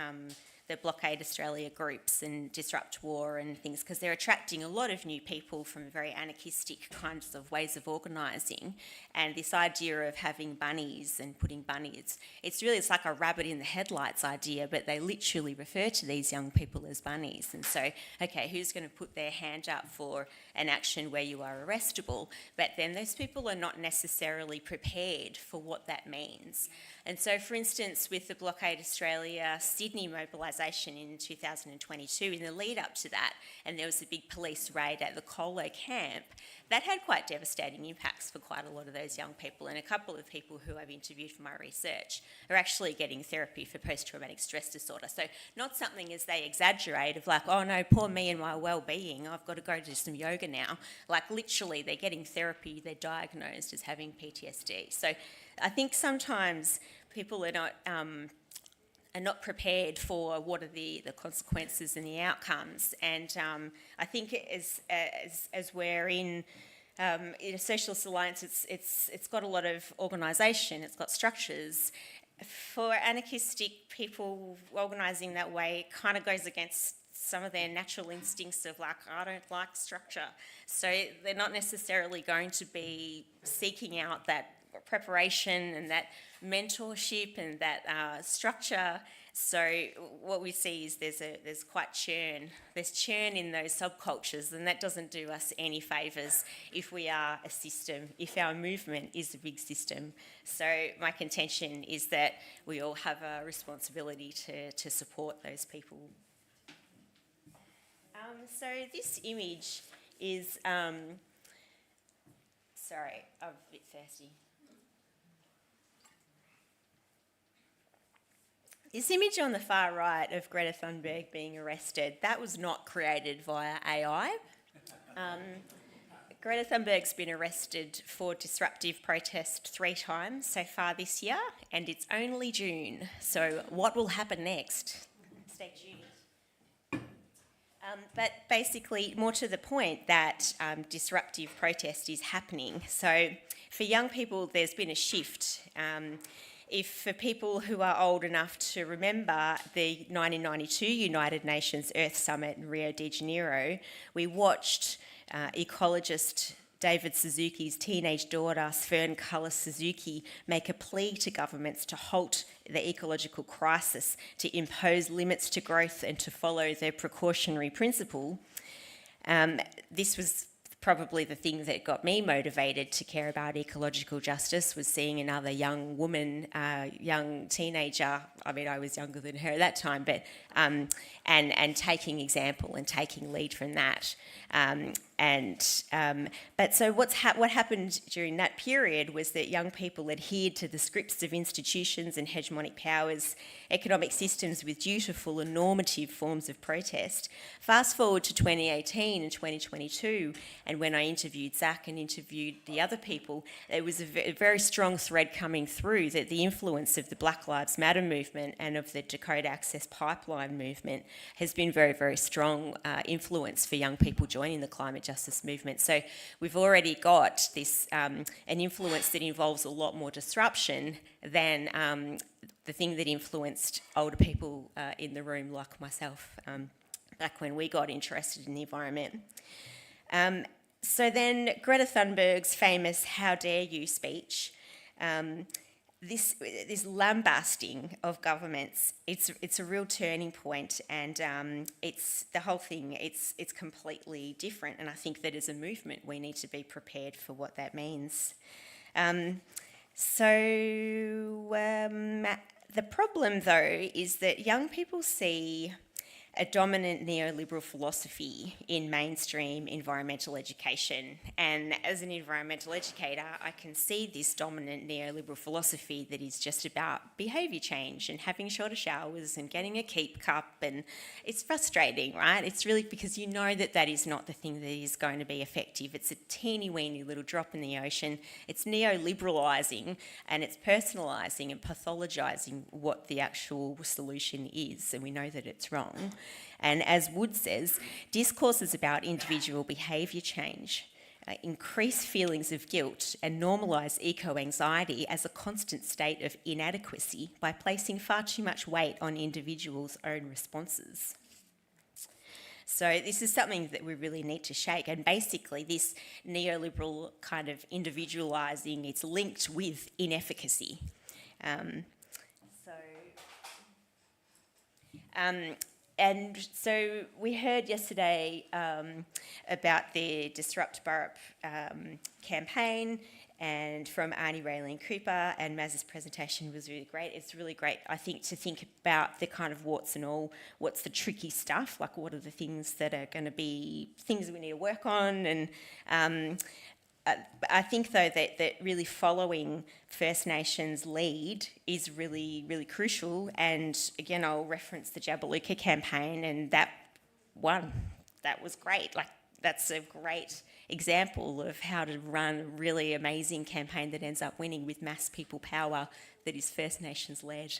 Blockade Australia groups and Disrupt War and things, because they're attracting a lot of new people from very anarchistic kinds of ways of organising, and this idea of having bunnies and putting bunnies, it's like a rabbit in the headlights idea, but they literally refer to these young people as bunnies. And so, okay, who's going to put their hand up for an action where you are arrestable? But then those people are not necessarily prepared for what that means. And so, for instance, with the Blockade Australia Sydney mobilisation, mobilisation in 2022, in the lead up to that, and there was a big police raid at the Colo camp, that had quite devastating impacts for quite a lot of those young people. And a couple of people who I've interviewed for my research are actually getting therapy for post-traumatic stress disorder. So not something as they exaggerate of like, oh no, poor me and my well-being, I've got to go do some yoga now. Like literally they're getting therapy, they're diagnosed as having PTSD. So I think sometimes people are not prepared for what are the consequences and the outcomes. And I think as we're in a Socialist Alliance, it's got a lot of organisation, it's got structures. For anarchistic people organising that way, it kind of goes against some of their natural instincts of like, I don't like structure. So they're not necessarily going to be seeking out that preparation and that mentorship and that structure. So what we see is there's quite churn. There's churn in those subcultures, and that doesn't do us any favours if we are a system, if our movement is a big system. So my contention is that we all have a responsibility to support those people. So this image is, sorry, I'm a bit thirsty. This image on the far right of Greta Thunberg being arrested, that was not created via AI. Greta Thunberg's been arrested for disruptive protest 3 times so far this year, and it's only June. So what will happen next? Stay tuned. But basically, more to the point, that disruptive protest is happening. So for young people, there's been a shift. If for people who are old enough to remember the 1992 United Nations Earth Summit in Rio de Janeiro, we watched ecologist David Suzuki's teenage daughter, Fern Cullis Suzuki, make a plea to governments to halt the ecological crisis, to impose limits to growth and to follow the precautionary principle. This was probably the thing that got me motivated to care about ecological justice, was seeing another young woman, young teenager, I mean I was younger than her at that time, but and taking example and taking lead from that. But so what happened during that period was that young people adhered to the scripts of institutions and hegemonic powers, economic systems with dutiful and normative forms of protest. Fast forward to 2018 and 2022, and when I interviewed Zack and interviewed the other people, there was a very strong thread coming through that the influence of the Black Lives Matter movement and of the Dakota Access Pipeline movement has been very, very strong influence for young people joining the climate justice movement. So we've already got this an influence that involves a lot more disruption than the thing that influenced older people in the room like myself back when we got interested in the environment. So then Greta Thunberg's famous "How dare you" speech, this lambasting of governments, it's a real turning point, and it's the whole thing. It's completely different, and I think that as a movement we need to be prepared for what that means. The problem though is that young people see a dominant neoliberal philosophy in mainstream environmental education. And as an environmental educator, I can see this dominant neoliberal philosophy that is just about behaviour change and having shorter showers and getting a keep cup, and it's frustrating, right? It's really because you know that that is not the thing that is going to be effective. It's a teeny weeny little drop in the ocean. It's neoliberalising, and it's personalising and pathologising what the actual solution is, and we know that it's wrong. And as Wood says, discourses about individual behaviour change increase feelings of guilt and normalise eco-anxiety as a constant state of inadequacy by placing far too much weight on individuals' own responses. So this is something that we really need to shake, and basically this neoliberal kind of individualising, it's linked with inefficacy. And so we heard yesterday about the Disrupt Burrup campaign, and from Arnie Raylene Cooper, and Maz's presentation was really great. It's really great, I think, to think about the kind of warts and all, what's the tricky stuff, like what are the things that are going to be things we need to work on. And I think, though, that really following First Nations lead is really, really crucial. And again, I'll reference the Jabiluka campaign, and that one, that was great. Like, that's a great example of how to run a really amazing campaign that ends up winning with mass people power that is First Nations led.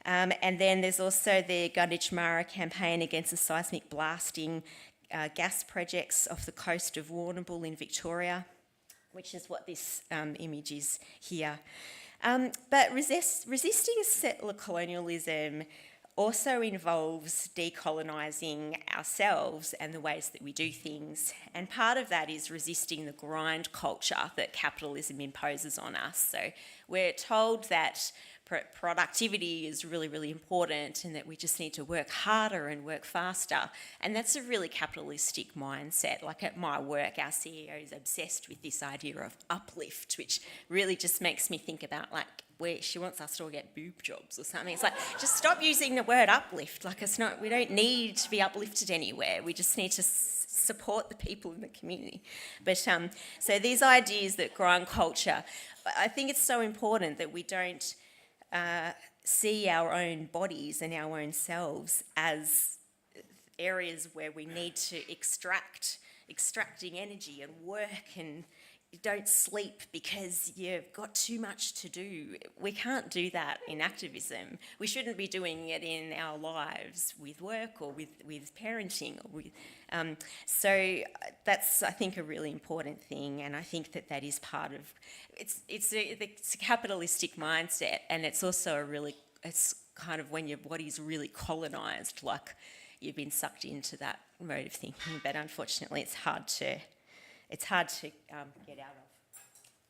And then there's also the Gunditj Mara campaign against the seismic blasting gas projects off the coast of Warrnambool in Victoria, which is what this image is here. But resisting settler colonialism also involves decolonising ourselves and the ways that we do things. And part of that is resisting the grind culture that capitalism imposes on us. So we're told that productivity is really, really important and that we just need to work harder and work faster. And that's a really capitalistic mindset. Like at my work, our CEO is obsessed with this idea of uplift, which really just makes me think about like where she wants us to all get boob jobs or something. It's like, just stop using the word uplift. Like it's not, we don't need to be uplifted anywhere. We just need to support the people in the community. But so these ideas that grind culture, I think it's so important that we don't see our own bodies and our own selves as areas where we need to extracting energy and work, and you don't sleep because you've got too much to do. We can't do that in activism. We shouldn't be doing it in our lives with work or with parenting. Or with, so that's, I think, a really important thing, and I think that is part of it's a capitalistic mindset, and it's also it's kind of when your body's really colonised, like you've been sucked into that mode of thinking. But unfortunately, it's hard to get out of.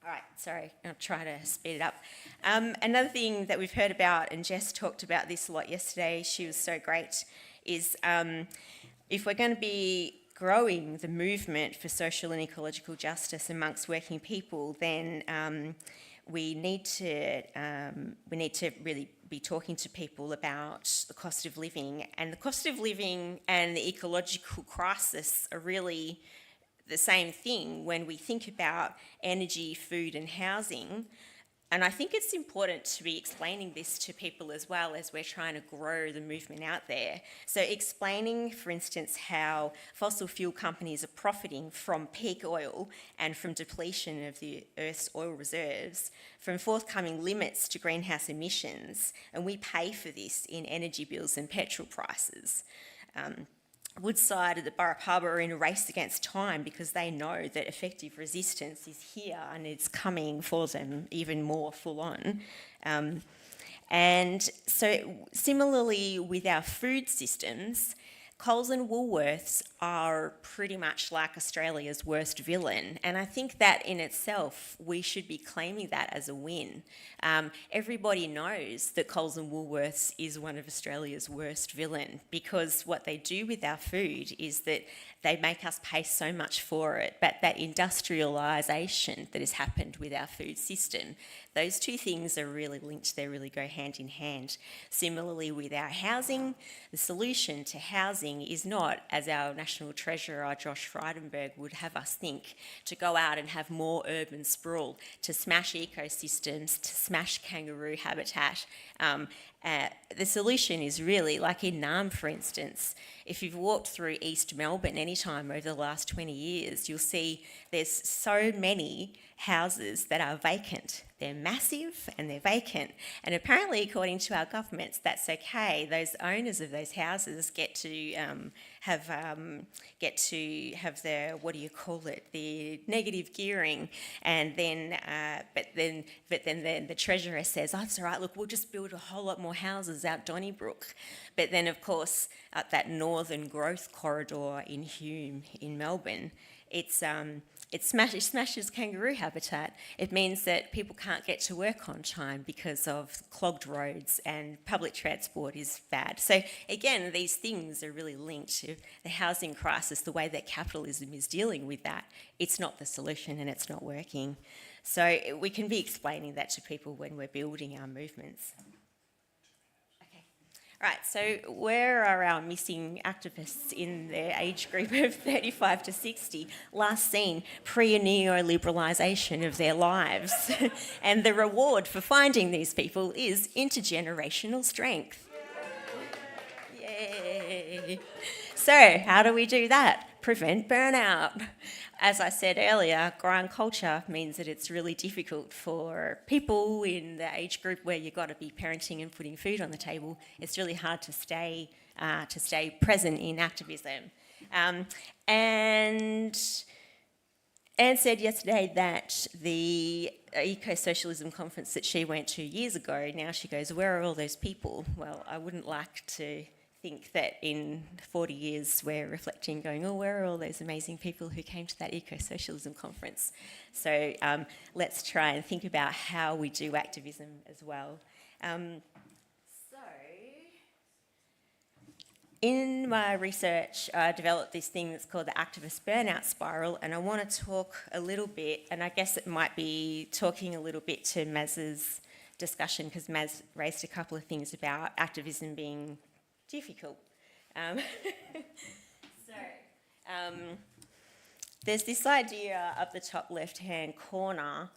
All right, sorry, I'll try to speed it up. Another thing that we've heard about, and Jess talked about this a lot yesterday, she was so great, is if we're going to be growing the movement for social and ecological justice amongst working people, then we need to really be talking to people about the cost of living. And the cost of living and the ecological crisis are really the same thing when we think about energy, food and housing. And I think it's important to be explaining this to people as well as we're trying to grow the movement out there. So explaining, for instance, how fossil fuel companies are profiting from peak oil and from depletion of the Earth's oil reserves, from forthcoming limits to greenhouse emissions, and we pay for this in energy bills and petrol prices. Woodside at the Burrup Hub are in a race against time because they know that effective resistance is here and it's coming for them even more full on. And so similarly with our food systems, Coles and Woolworths are pretty much like Australia's worst villain. And I think that in itself, we should be claiming that as a win. Everybody knows that Coles and Woolworths is one of Australia's worst villain, because what they do with our food is that they make us pay so much for it. But that industrialisation that has happened with our food system, those two things are really linked. They really go hand in hand. Similarly with our housing, the solution to housing is not, as our National Treasurer Josh Frydenberg would have us think, to go out and have more urban sprawl, to smash ecosystems, to smash kangaroo habitat. The solution is really, like in Naarm, for instance, if you've walked through East Melbourne any time over the last 20 years, you'll see there's so many houses that are vacant. They're massive and they're vacant. And apparently, according to our governments, that's okay. Those owners of those houses get to have their, what do you call it, the negative gearing. And then, but then the Treasurer says, oh, it's all right, look, we'll just build a whole lot more houses out Donnybrook. But then, of course, at that northern growth corridor in Hume in Melbourne, It smashes kangaroo habitat. It means that people can't get to work on time because of clogged roads, and public transport is bad. So again, these things are really linked to the housing crisis, the way that capitalism is dealing with that. It's not the solution and it's not working. So we can be explaining that to people when we're building our movements. Right, so where are our missing activists in the age group of 35 to 60? Last seen pre-neoliberalisation of their lives. And the reward for finding these people is intergenerational strength. Yay! So, how do we do that? Prevent burnout. As I said earlier, grind culture means that it's really difficult for people in the age group where you've got to be parenting and putting food on the table. It's really hard to stay present in activism. And Anne said yesterday that the Ecosocialism conference that she went to years ago, now she goes, where are all those people? Well, I wouldn't like to think that in 40 years we're reflecting, going, oh, where are all those amazing people who came to that Ecosocialism conference? So let's try and think about how we do activism as well. In my research, I developed this thing that's called the activist burnout spiral, and I want to talk a little bit, and I guess it might be talking a little bit to Maz's discussion, because Maz raised a couple of things about activism being difficult. There's this idea up the top left-hand corner.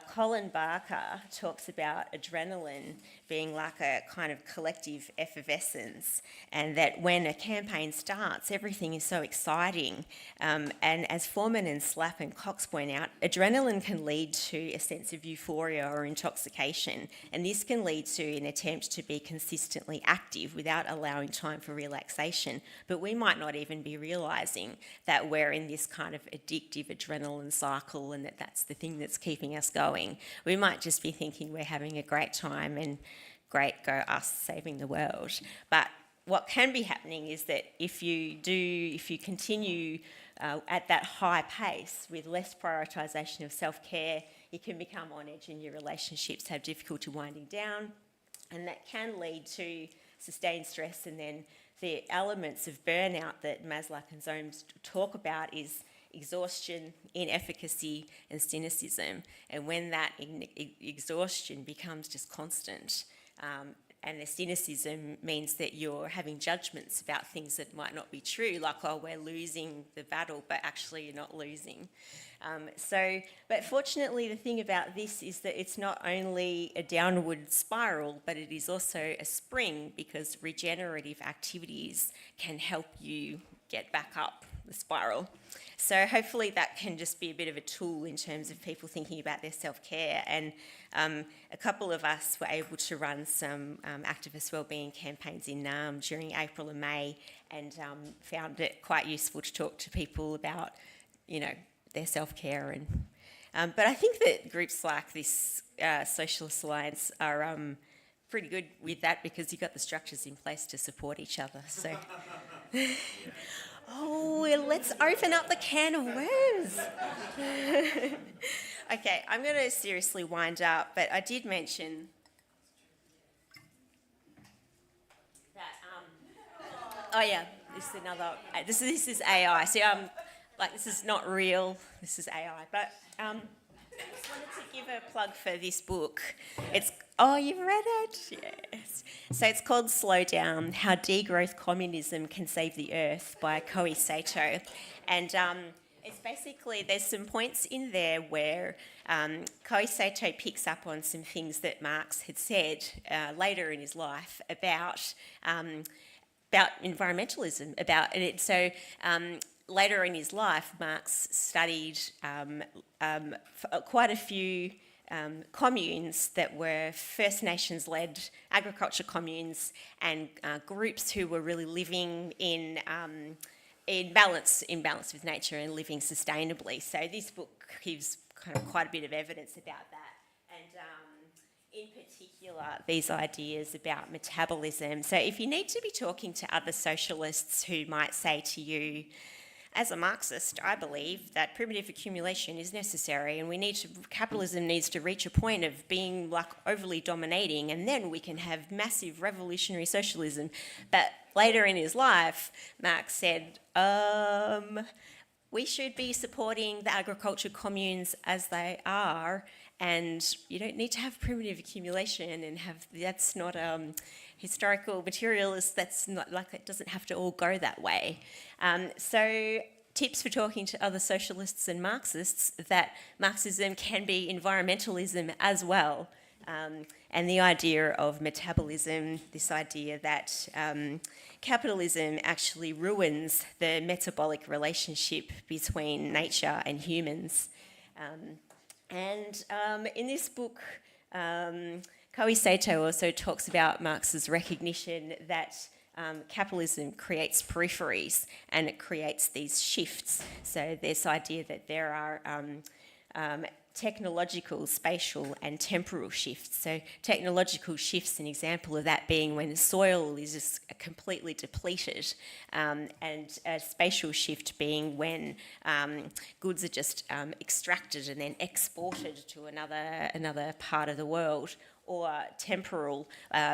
Colin Barker talks about adrenaline being like a kind of collective effervescence, and that when a campaign starts, everything is so exciting. And as Foreman and Slapp and Cox point out, adrenaline can lead to a sense of euphoria or intoxication, and this can lead to an attempt to be consistently active without allowing time for relaxation. But we might not even be realising that we're in this kind of addictive adrenaline cycle, and that that's the thing that's keeping us going. We might just be thinking we're having a great time and great, go us saving the world. But what can be happening is that if you continue at that high pace with less prioritisation of self-care, you can become on edge and your relationships have difficulty winding down, and that can lead to sustained stress. And then the elements of burnout that Maslow and Zomes talk about is exhaustion, inefficacy, and cynicism. And when that exhaustion becomes just constant, and the cynicism means that you're having judgments about things that might not be true, like, oh, we're losing the battle, but actually you're not losing. But fortunately, the thing about this is that it's not only a downward spiral, but it is also a spring, because regenerative activities can help you get back up the spiral. So hopefully that can just be a bit of a tool in terms of people thinking about their self-care. And a couple of us were able to run some activist wellbeing campaigns in Naarm during April and May, and found it quite useful to talk to people about, their self-care. And but I think that groups like this Socialist Alliance are pretty good with that, because you've got the structures in place to support each other. So. Oh, let's open up the can of worms. Okay, I'm going to seriously wind up, but I did mention that, this is another, this is AI. So, this is not real, this is AI. But I just wanted to give a plug for this book. You've read it? Yes. So it's called Slow Down, How Degrowth Communism Can Save the Earth by Koei Sato. And it's basically, there's some points in there where Koei Sato picks up on some things that Marx had said later in his life about environmentalism. Later in his life, Marx studied quite a few communes that were First Nations-led agriculture communes, and groups who were really living in balance with nature and living sustainably. So this book gives kind of quite a bit of evidence about that, and in particular these ideas about metabolism. So if you need to be talking to other socialists who might say to you, as a Marxist, I believe that primitive accumulation is necessary, and capitalism needs to reach a point of being like overly dominating, and then we can have massive revolutionary socialism. But later in his life, Marx said, we should be supporting the agriculture communes as they are, and you don't need to have primitive accumulation and that's not historical materialist, that's not like, it doesn't have to all go that way. So tips for talking to other socialists and Marxists, that Marxism can be environmentalism as well. And the idea of metabolism, this idea that capitalism actually ruins the metabolic relationship between nature and humans. In this book, Koei Sato also talks about Marx's recognition that capitalism creates peripheries and it creates these shifts. So this idea that there are technological, spatial and temporal shifts. So technological shifts, an example of that being when the soil is just completely depleted, and a spatial shift being when goods are just extracted and then exported to another part of the world. Or temporal,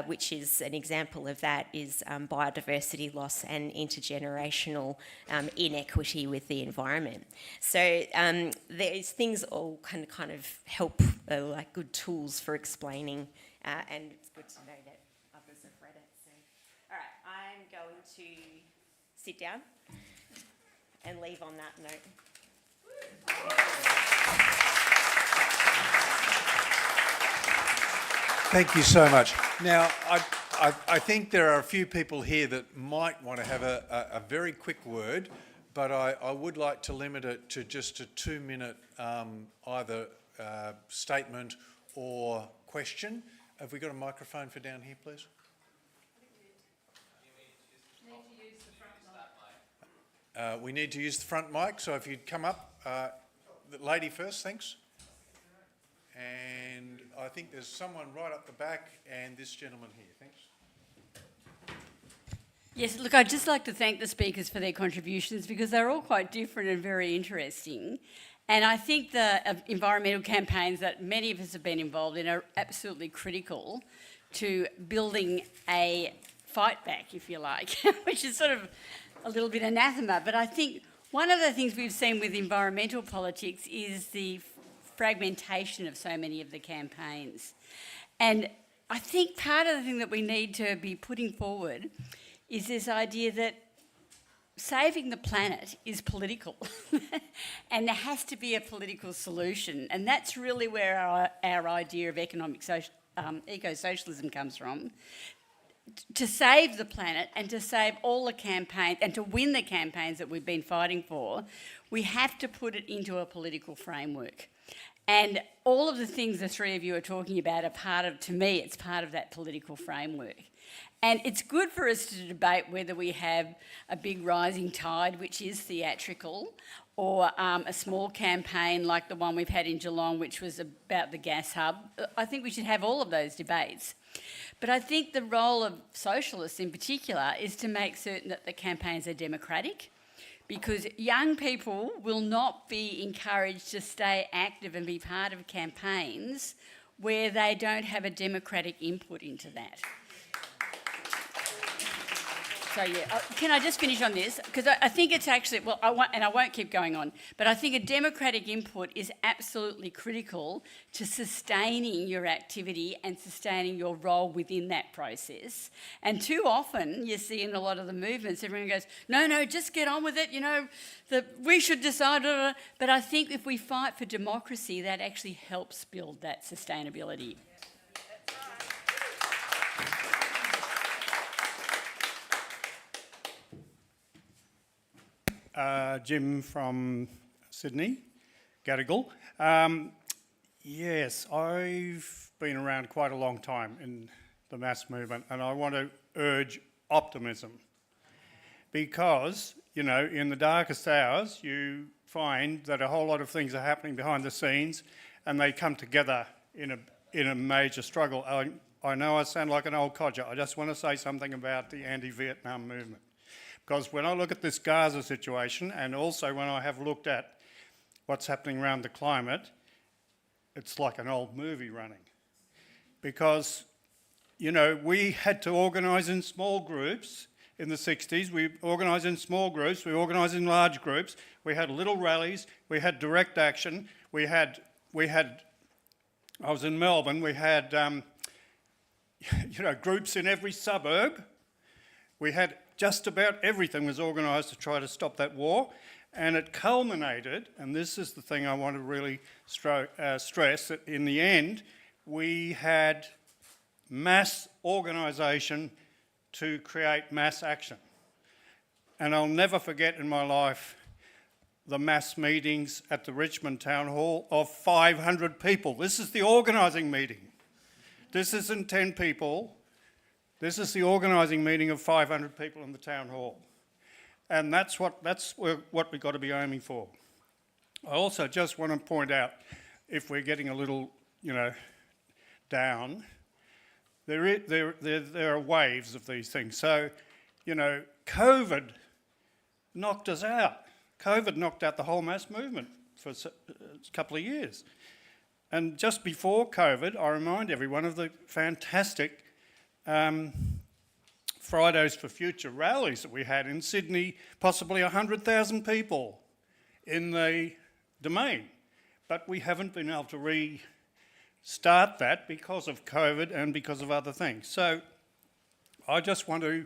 which is an example of that, is biodiversity loss and intergenerational inequity with the environment. So these things all can kind of help, like good tools for explaining, and it's good to know that others have read it. So, all right, I'm going to sit down and leave on that note. Thank you so much. Now, I think there are a few people here that might want to have a very quick word, but I would like to limit it to just a 2-minute either statement or question. Have we got a microphone for down here, please? We need to use the front mic, so if you'd come up. The lady first, thanks. And I think there's someone right up the back and this gentleman here, thanks. Yes, look, I'd just like to thank the speakers for their contributions because they're all quite different and very interesting. And I think the environmental campaigns that many of us have been involved in are absolutely critical to building a fight back, if you like, which is sort of a little bit anathema. But I think one of the things we've seen with environmental politics is the fragmentation of so many of the campaigns. And I think part of the thing that we need to be putting forward is this idea that saving the planet is political and there has to be a political solution. And that's really where our idea of eco-socialism comes from. To save the planet and to save all the campaigns and to win the campaigns that we've been fighting for, we have to put it into a political framework. And all of the things the three of you are talking about are part of, to me, it's part of that political framework. And it's good for us to debate whether we have a big rising tide, which is theatrical, or a small campaign like the one we've had in Geelong, which was about the gas hub. I think we should have all of those debates. But I think the role of socialists in particular is to make certain that the campaigns are democratic, because young people will not be encouraged to stay active and be part of campaigns where they don't have a democratic input into that. So yeah, can I just finish on this? Because I think it's actually, well, I won't keep going on, but I think a democratic input is absolutely critical to sustaining your activity and sustaining your role within that process. And too often you see in a lot of the movements, everyone goes, no, just get on with it, you know, we should decide. But I think if we fight for democracy, that actually helps build that sustainability. Jim from Sydney, Gadigal. Yes, I've been around quite a long time in the mass movement, and I want to urge optimism because, you know, in the darkest hours you find that a whole lot of things are happening behind the scenes and they come together in a major struggle. I know I sound like an old codger. I just want to say something about the anti-Vietnam movement. Because when I look at this Gaza situation, and also when I have looked at what's happening around the climate, it's like an old movie running. Because, you know, we had to organise in small groups in the 60s. We organised in small groups, we organised in large groups, we had little rallies, we had direct action, we had I was in Melbourne, we had, you know, groups in every suburb. We had just about everything was organised to try to stop that war, and it culminated, and this is the thing I want to really stress, that in the end, we had mass organisation to create mass action. And I'll never forget in my life the mass meetings at the Richmond Town Hall of 500 people. This is the organising meeting. This isn't 10 people. This is the organising meeting of 500 people in the Town Hall. And that's what we've got to be aiming for. I also just want to point out, if we're getting a little, you know, down, there are waves of these things. So, you know, COVID knocked us out. COVID knocked out the whole mass movement for a couple of years. And just before COVID, I remind everyone of the fantastic Fridays for Future rallies that we had in Sydney, possibly 100,000 people in the Domain. But we haven't been able to restart that because of COVID and because of other things. So I just want to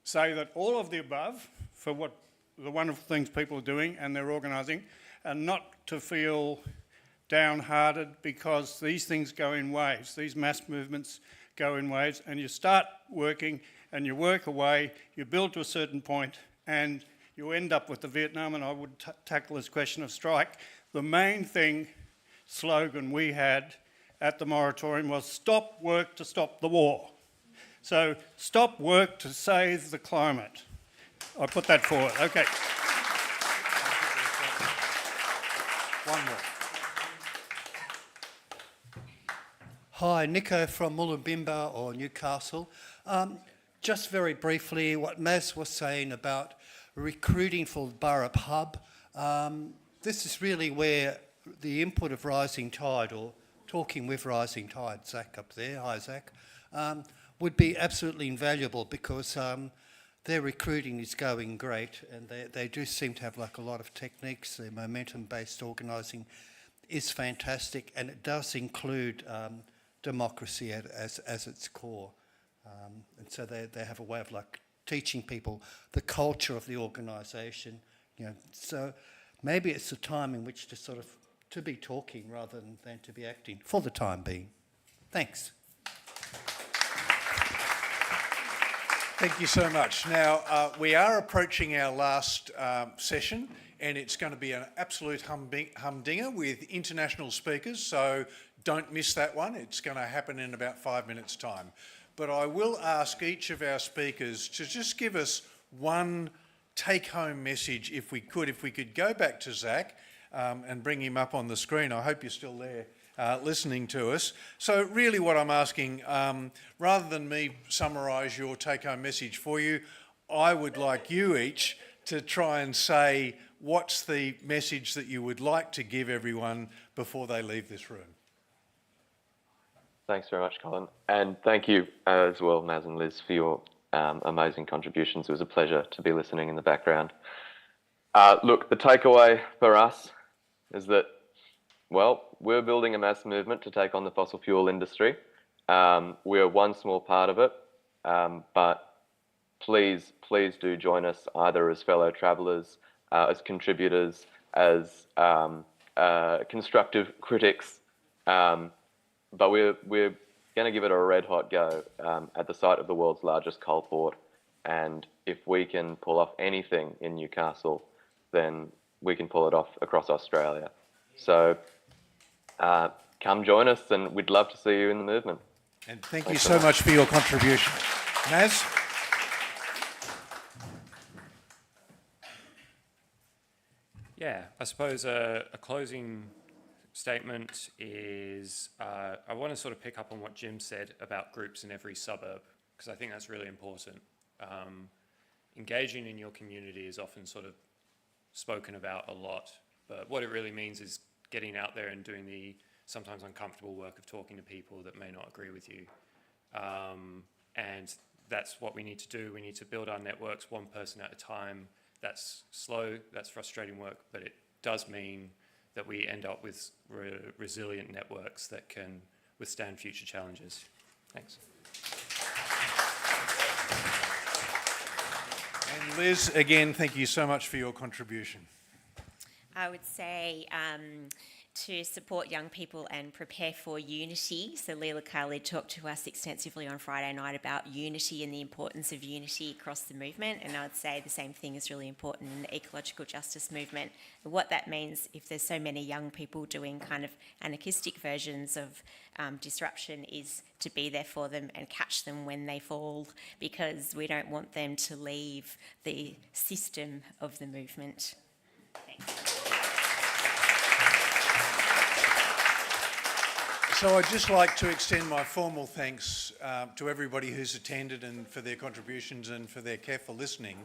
say that all of the above, for what the wonderful things people are doing and they're organising, and not to feel downhearted, because these things go in waves. These mass movements go in waves, and you start working and you work away, you build to a certain point, and you end up with the Vietnam, and I would tackle this question of strike. The main slogan we had at the moratorium was stop work to stop the war. So stop work to save the climate. I put that forward. Okay. One more. Hi, Nico from Muloobinba or Newcastle. Just very briefly, what Maz was saying about recruiting for Burrup Hub. This is really where the input of Rising Tide, or talking with Rising Tide, Zack up there, hi Zack, would be absolutely invaluable, because their recruiting is going great, and they do seem to have like a lot of techniques. Their momentum-based organising is fantastic, and it does include democracy as its core. And so they have a way of like teaching people the culture of the organisation. You know, so maybe it's a time in which to sort of to be talking rather than to be acting for the time being. Thanks. Thank you so much. Now, we are approaching our last session, and it's going to be an absolute humdinger with international speakers, so don't miss that one. It's going to happen in about 5 minutes' time. But I will ask each of our speakers to just give us one take-home message, if we could go back to Zack and bring him up on the screen. I hope you're still there listening to us. So really what I'm asking, rather than me summarise your take-home message for you, I would like you each to try and say what's the message that you would like to give everyone before they leave this room. Thanks very much, Colin. And thank you as well, Maz and Liz, for your amazing contributions. It was a pleasure to be listening in the background. Look, the takeaway for us is that, well, we're building a mass movement to take on the fossil fuel industry. We're one small part of it, but please do join us either as fellow travellers, as contributors, as constructive critics. But we're going to give it a red hot go at the site of the world's largest coal port. And if we can pull off anything in Newcastle, then we can pull it off across Australia. So come join us, and we'd love to see you in the movement. And thank you so much for your contribution. Maz? Yeah, I suppose a closing statement is I want to sort of pick up on what Jim said about groups in every suburb, because I think that's really important. engaging in your community is often sort of spoken about a lot, but what it really means is getting out there and doing the sometimes uncomfortable work of talking to people that may not agree with you. And that's what we need to do. We need to build our networks one person at a time. That's slow, that's frustrating work, but it does mean that we end up with resilient networks that can withstand future challenges. Thanks. And Liz, again, thank you so much for your contribution. I would say to support young people and prepare for unity. So Leela Khalid talked to us extensively on Friday night about unity and the importance of unity across the movement, and I would say the same thing is really important in the ecological justice movement. And what that means, if there's so many young people doing kind of anarchistic versions of disruption, is to be there for them and catch them when they fall, because we don't want them to leave the system of the movement. Thanks. So I'd just like to extend my formal thanks to everybody who's attended and for their contributions and for their careful listening,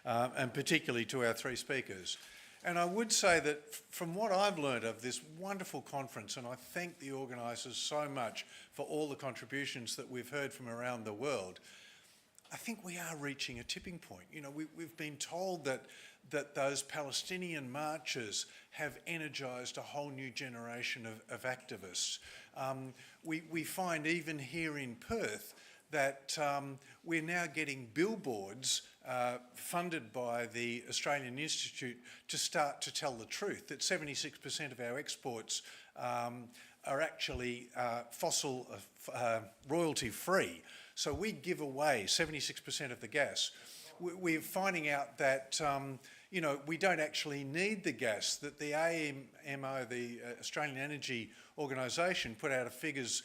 and particularly to our three speakers. And I would say that from what I've learned of this wonderful conference, and I thank the organisers so much for all the contributions that we've heard from around the world, I think we are reaching a tipping point. You know, we've been told that those Palestinian marches have energised a whole new generation of activists. We find even here in Perth that we're now getting billboards funded by the Australian Institute to start to tell the truth, that 76% of our exports are actually fossil royalty free. So we give away 76% of the gas. We're finding out that you know, we don't actually need the gas, that the AMO, the Australian Energy Organisation, put out figures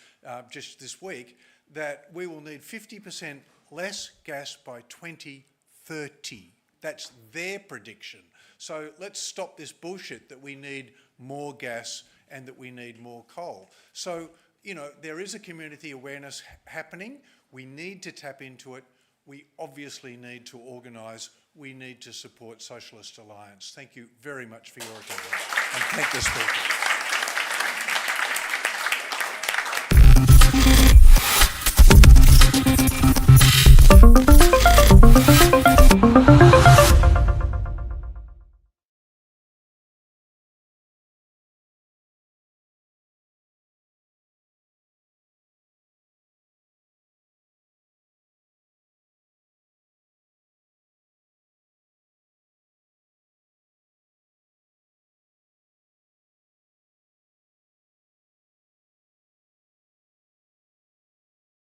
just this week that we will need 50% less gas by 2030. That's their prediction. So let's stop this bullshit that we need more gas and that we need more coal. So, you know, there is a community awareness happening. We need to tap into it. We obviously need to organise. We need to support Socialist Alliance. Thank you very much for your attendance, and thank the speakers.